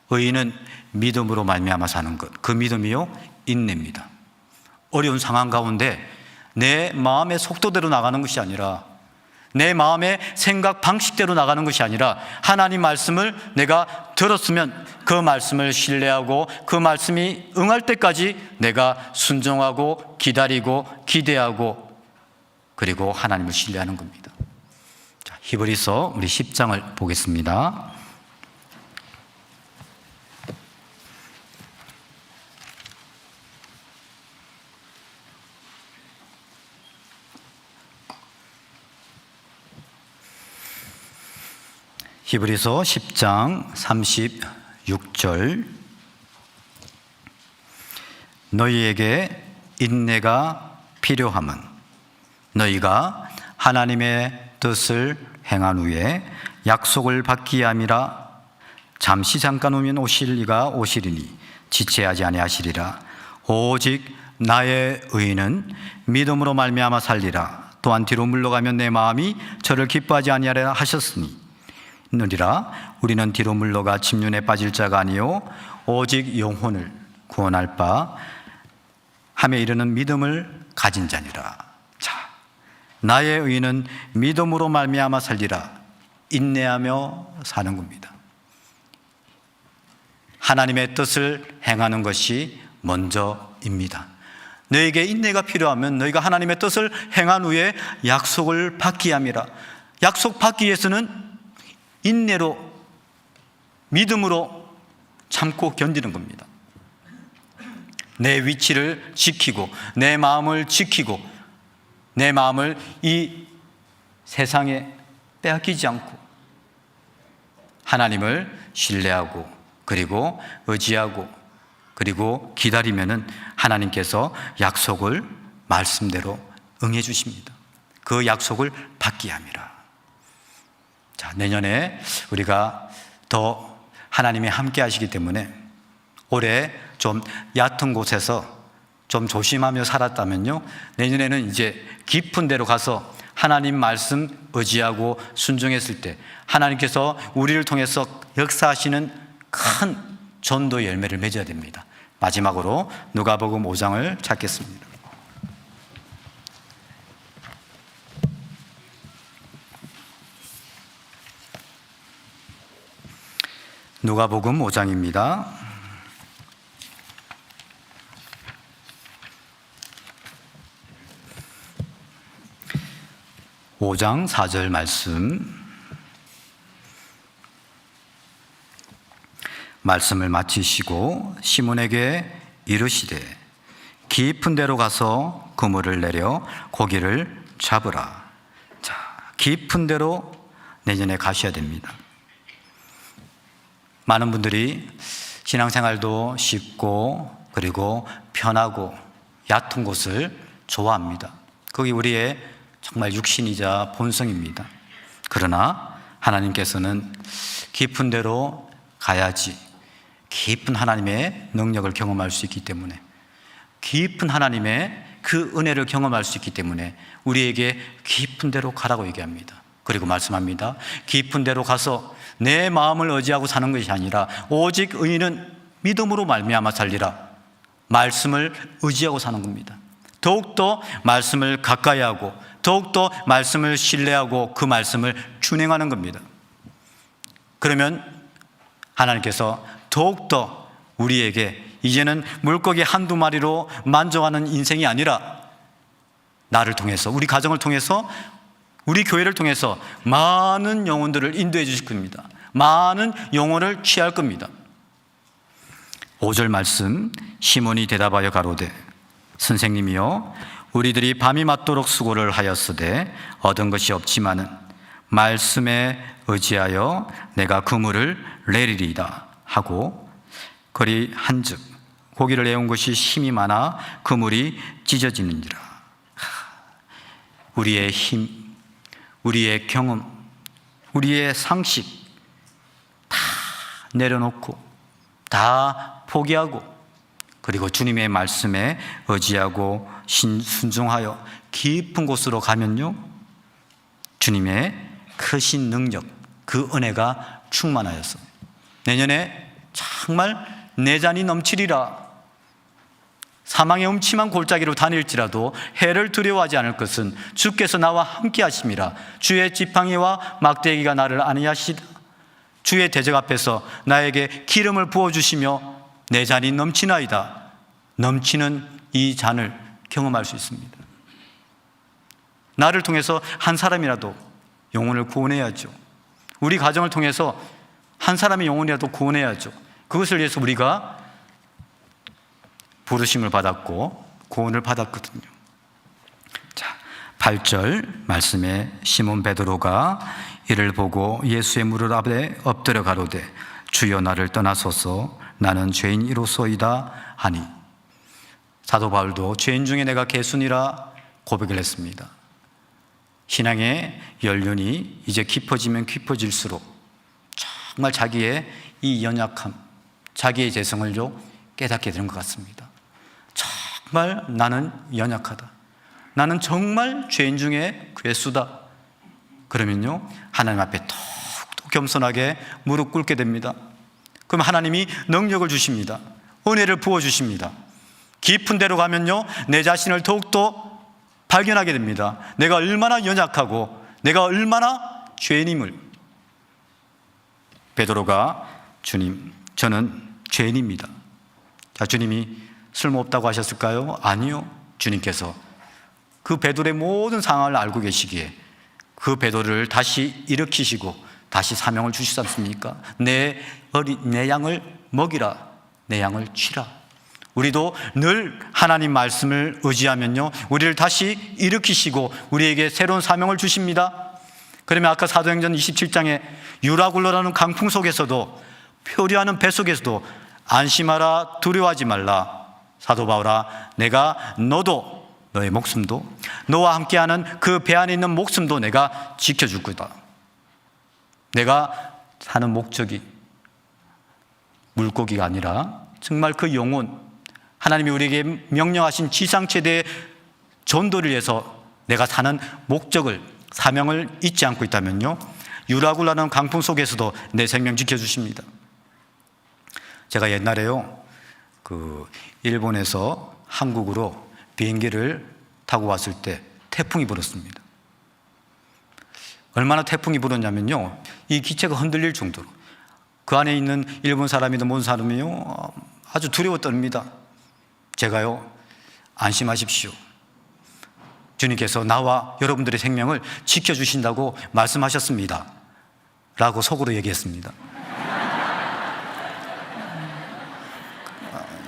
의인은 믿음으로 말미암아 사는 것, 그 믿음이요 인내입니다. 어려운 상황 가운데 내 마음의 속도대로 나가는 것이 아니라, 내 마음의 생각 방식대로 나가는 것이 아니라, 하나님 말씀을 내가 들었으면 그 말씀을 신뢰하고 그 말씀이 응할 때까지 내가 순종하고 기다리고 기대하고, 그리고 하나님을 신뢰하는 겁니다. 자, 히브리서 우리 10장을 보겠습니다. 히브리서 10장 36절, 너희에게 인내가 필요함은 너희가 하나님의 뜻을 행한 후에 약속을 받기 함이라. 잠시 잠깐 오면 오실 이가 오시리니 지체하지 아니하시리라. 오직 나의 의인은 믿음으로 말미암아 살리라. 또한 뒤로 물러가면 내 마음이 저를 기뻐하지 아니하리라 하셨으니 느리라. 우리는 뒤로 물러가 침륜에 빠질 자가 아니요 오직 영혼을 구원할 바 함에 이르는 믿음을 가진 자니라. 자, 나의 의인은 믿음으로 말미암아 살리라. 인내하며 사는 겁니다. 하나님의 뜻을 행하는 것이 먼저입니다. 너에게 인내가 필요하면 너희가 하나님의 뜻을 행한 후에 약속을 받기 함이라. 약속 받기 위해서는 인내로, 믿음으로 참고 견디는 겁니다. 내 위치를 지키고 내 마음을 지키고 내 마음을 이 세상에 빼앗기지 않고 하나님을 신뢰하고 그리고 의지하고 그리고 기다리면은 하나님께서 약속을 말씀대로 응해 주십니다. 그 약속을 받기 함이라. 자, 내년에 우리가 더 하나님이 함께 하시기 때문에 올해 좀 얕은 곳에서 좀 조심하며 살았다면요, 내년에는 이제 깊은 데로 가서 하나님 말씀 의지하고 순종했을 때 하나님께서 우리를 통해서 역사하시는 큰 전도의 열매를 맺어야 됩니다. 마지막으로 누가복음 5장을 찾겠습니다. 누가복음 5장입니다. (5장 4절) 말씀을 마치시고 시몬에게 이르시되 깊은 데로 가서 그물을 내려 고기를 잡으라. 자, 깊은 데로 내년에 가셔야 됩니다. 많은 분들이 신앙생활도 쉽고 그리고 편하고 얕은 곳을 좋아합니다. 그게 우리의 정말 육신이자 본성입니다. 그러나 하나님께서는 깊은 데로 가야지 깊은 하나님의 능력을 경험할 수 있기 때문에, 깊은 하나님의 그 은혜를 경험할 수 있기 때문에 우리에게 깊은 데로 가라고 얘기합니다. 그리고 말씀합니다. 깊은 데로 가서 내 마음을 의지하고 사는 것이 아니라 오직 의인은 믿음으로 말미암아 살리라. 말씀을 의지하고 사는 겁니다. 더욱더 말씀을 가까이 하고 더욱더 말씀을 신뢰하고 그 말씀을 준행하는 겁니다. 그러면 하나님께서 더욱더 우리에게 이제는 물고기 한두 마리로 만족하는 인생이 아니라 나를 통해서, 우리 가정을 통해서, 우리 교회를 통해서 많은 영혼들을 인도해 주실 겁니다. 많은 영혼을 취할 겁니다. 5절 말씀, 시몬이 대답하여 가로되 선생님이여 우리들이 밤이 맞도록 수고를 하였으되 얻은 것이 없지만은 말씀에 의지하여 내가 그물을 내리리이다 하고 거리 한즉 고기를 내온 것이 힘이 많아 그물이 찢어지는지라. 우리의 힘, 우리의 경험, 우리의 상식 다 내려놓고 다 포기하고 그리고 주님의 말씀에 의지하고 순종하여 깊은 곳으로 가면요, 주님의 크신 능력, 그 은혜가 충만하여서 내년에 정말 내 잔이 넘치리라. 사망의 음침한 골짜기로 다닐지라도 해를 두려워하지 않을 것은 주께서 나와 함께 하심이라. 주의 지팡이와 막대기가 나를 안위하시다. 주의 대적 앞에서 나에게 기름을 부어주시며 내 잔이 넘치나이다. 넘치는 이 잔을 경험할 수 있습니다. 나를 통해서 한 사람이라도 영혼을 구원해야죠. 우리 가정을 통해서 한 사람의 영혼이라도 구원해야죠. 그것을 위해서 우리가 부르심을 받았고 구원을 받았거든요. 자, 8절 말씀에 시몬 베드로가 이를 보고 예수의 무릎 앞에 엎드려 가로되 주여 나를 떠나소서 나는 죄인이로소이다 하니, 사도 바울도 죄인 중에 내가 개순이라 고백을 했습니다. 신앙의 연륜이 이제 깊어지면 깊어질수록 정말 자기의 이 연약함, 자기의 재성을 깨닫게 되는 것 같습니다. 정말 나는 연약하다. 나는 정말 죄인 중에 괴수다. 그러면요, 하나님 앞에 더욱더 겸손하게 무릎 꿇게 됩니다. 그럼 하나님이 능력을 주십니다. 은혜를 부어주십니다. 깊은 데로 가면요, 내 자신을 더욱더 발견하게 됩니다. 내가 얼마나 연약하고 내가 얼마나 죄인임을. 베드로가 주님, 저는 죄인입니다. 자, 주님이 쓸모없다고 하셨을까요? 아니요. 주님께서 그 베드로의 모든 상황을 알고 계시기에 그 베드로를 다시 일으키시고 다시 사명을 주시지 않습니까? 내 양을 먹이라, 내 양을 치라. 우리도 늘 하나님 말씀을 의지하면요, 우리를 다시 일으키시고 우리에게 새로운 사명을 주십니다. 그러면 아까 사도행전 27장에 유라굴로라는 강풍 속에서도, 표류하는 배 속에서도 안심하라, 두려워하지 말라. 사도 바울아, 내가 너도, 너의 목숨도, 너와 함께하는 그 배 안에 있는 목숨도 내가 지켜줄 거다. 내가 사는 목적이 물고기가 아니라 정말 그 영혼, 하나님이 우리에게 명령하신 지상 최대의 전도를 위해서 내가 사는 목적을, 사명을 잊지 않고 있다면요, 유라굴라는 강풍 속에서도 내 생명 지켜주십니다. 제가 옛날에요, 일본에서 한국으로 비행기를 타고 왔을 때 태풍이 불었습니다. 얼마나 태풍이 불었냐면요, 이 기체가 흔들릴 정도로 그 안에 있는 일본 사람이든 모든 사람이요, 아주 두려워 떨립니다. 제가요, 안심하십시오. 주님께서 나와 여러분들의 생명을 지켜주신다고 말씀하셨습니다. 라고 속으로 얘기했습니다.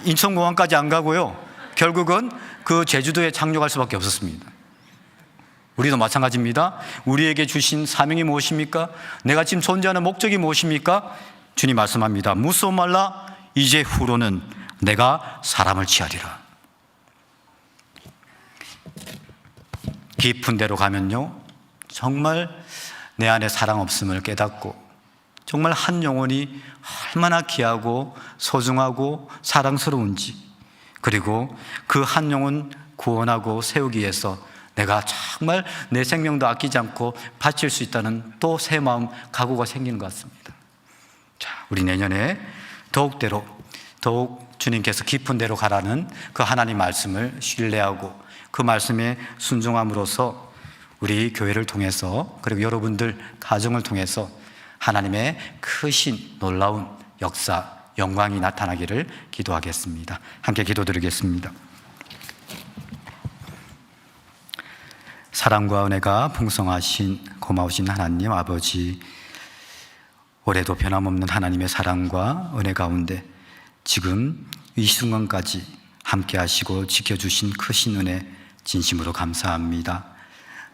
인천공항까지 안 가고요, 결국은 그 제주도에 착륙할 수밖에 없었습니다. 우리도 마찬가지입니다. 우리에게 주신 사명이 무엇입니까? 내가 지금 존재하는 목적이 무엇입니까? 주님 말씀합니다. 무서워 말라, 이제 후로는 내가 사람을 취하리라. 깊은 데로 가면요, 정말 내 안에 사랑 없음을 깨닫고 정말 한 영혼이 얼마나 귀하고 소중하고 사랑스러운지, 그리고 그 한 영혼 구원하고 세우기 위해서 내가 정말 내 생명도 아끼지 않고 바칠 수 있다는 또 새 마음, 각오가 생기는 것 같습니다. 자, 우리 내년에 더욱 주님께서 깊은 데로 가라는 그 하나님 말씀을 신뢰하고 그 말씀에 순종함으로써 우리 교회를 통해서 그리고 여러분들 가정을 통해서 하나님의 크신 놀라운 역사, 영광이 나타나기를 기도하겠습니다. 함께 기도드리겠습니다. 사랑과 은혜가 풍성하신 고마우신 하나님 아버지, 올해도 변함없는 하나님의 사랑과 은혜 가운데 지금 이 순간까지 함께 하시고 지켜주신 크신 은혜 진심으로 감사합니다.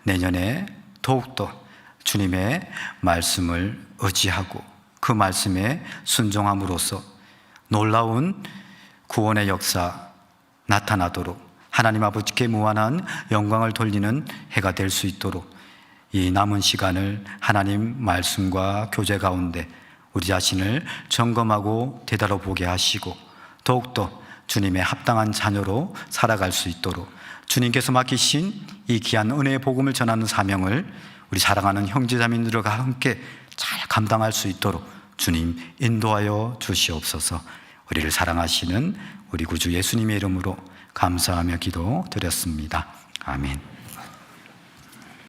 내년에 더욱더 주님의 말씀을 의지하고 그 말씀에 순종함으로써 놀라운 구원의 역사 나타나도록 하나님 아버지께 무한한 영광을 돌리는 해가 될 수 있도록 이 남은 시간을 하나님 말씀과 교제 가운데 우리 자신을 점검하고 되돌아보게 하시고 더욱더 주님의 합당한 자녀로 살아갈 수 있도록 주님께서 맡기신 이 귀한 은혜의 복음을 전하는 사명을 우리 사랑하는 형제자매들과 함께 잘 감당할 수 있도록 주님 인도하여 주시옵소서. 우리를 사랑하시는 우리 구주 예수님의 이름으로 감사하며 기도드렸습니다. 아멘.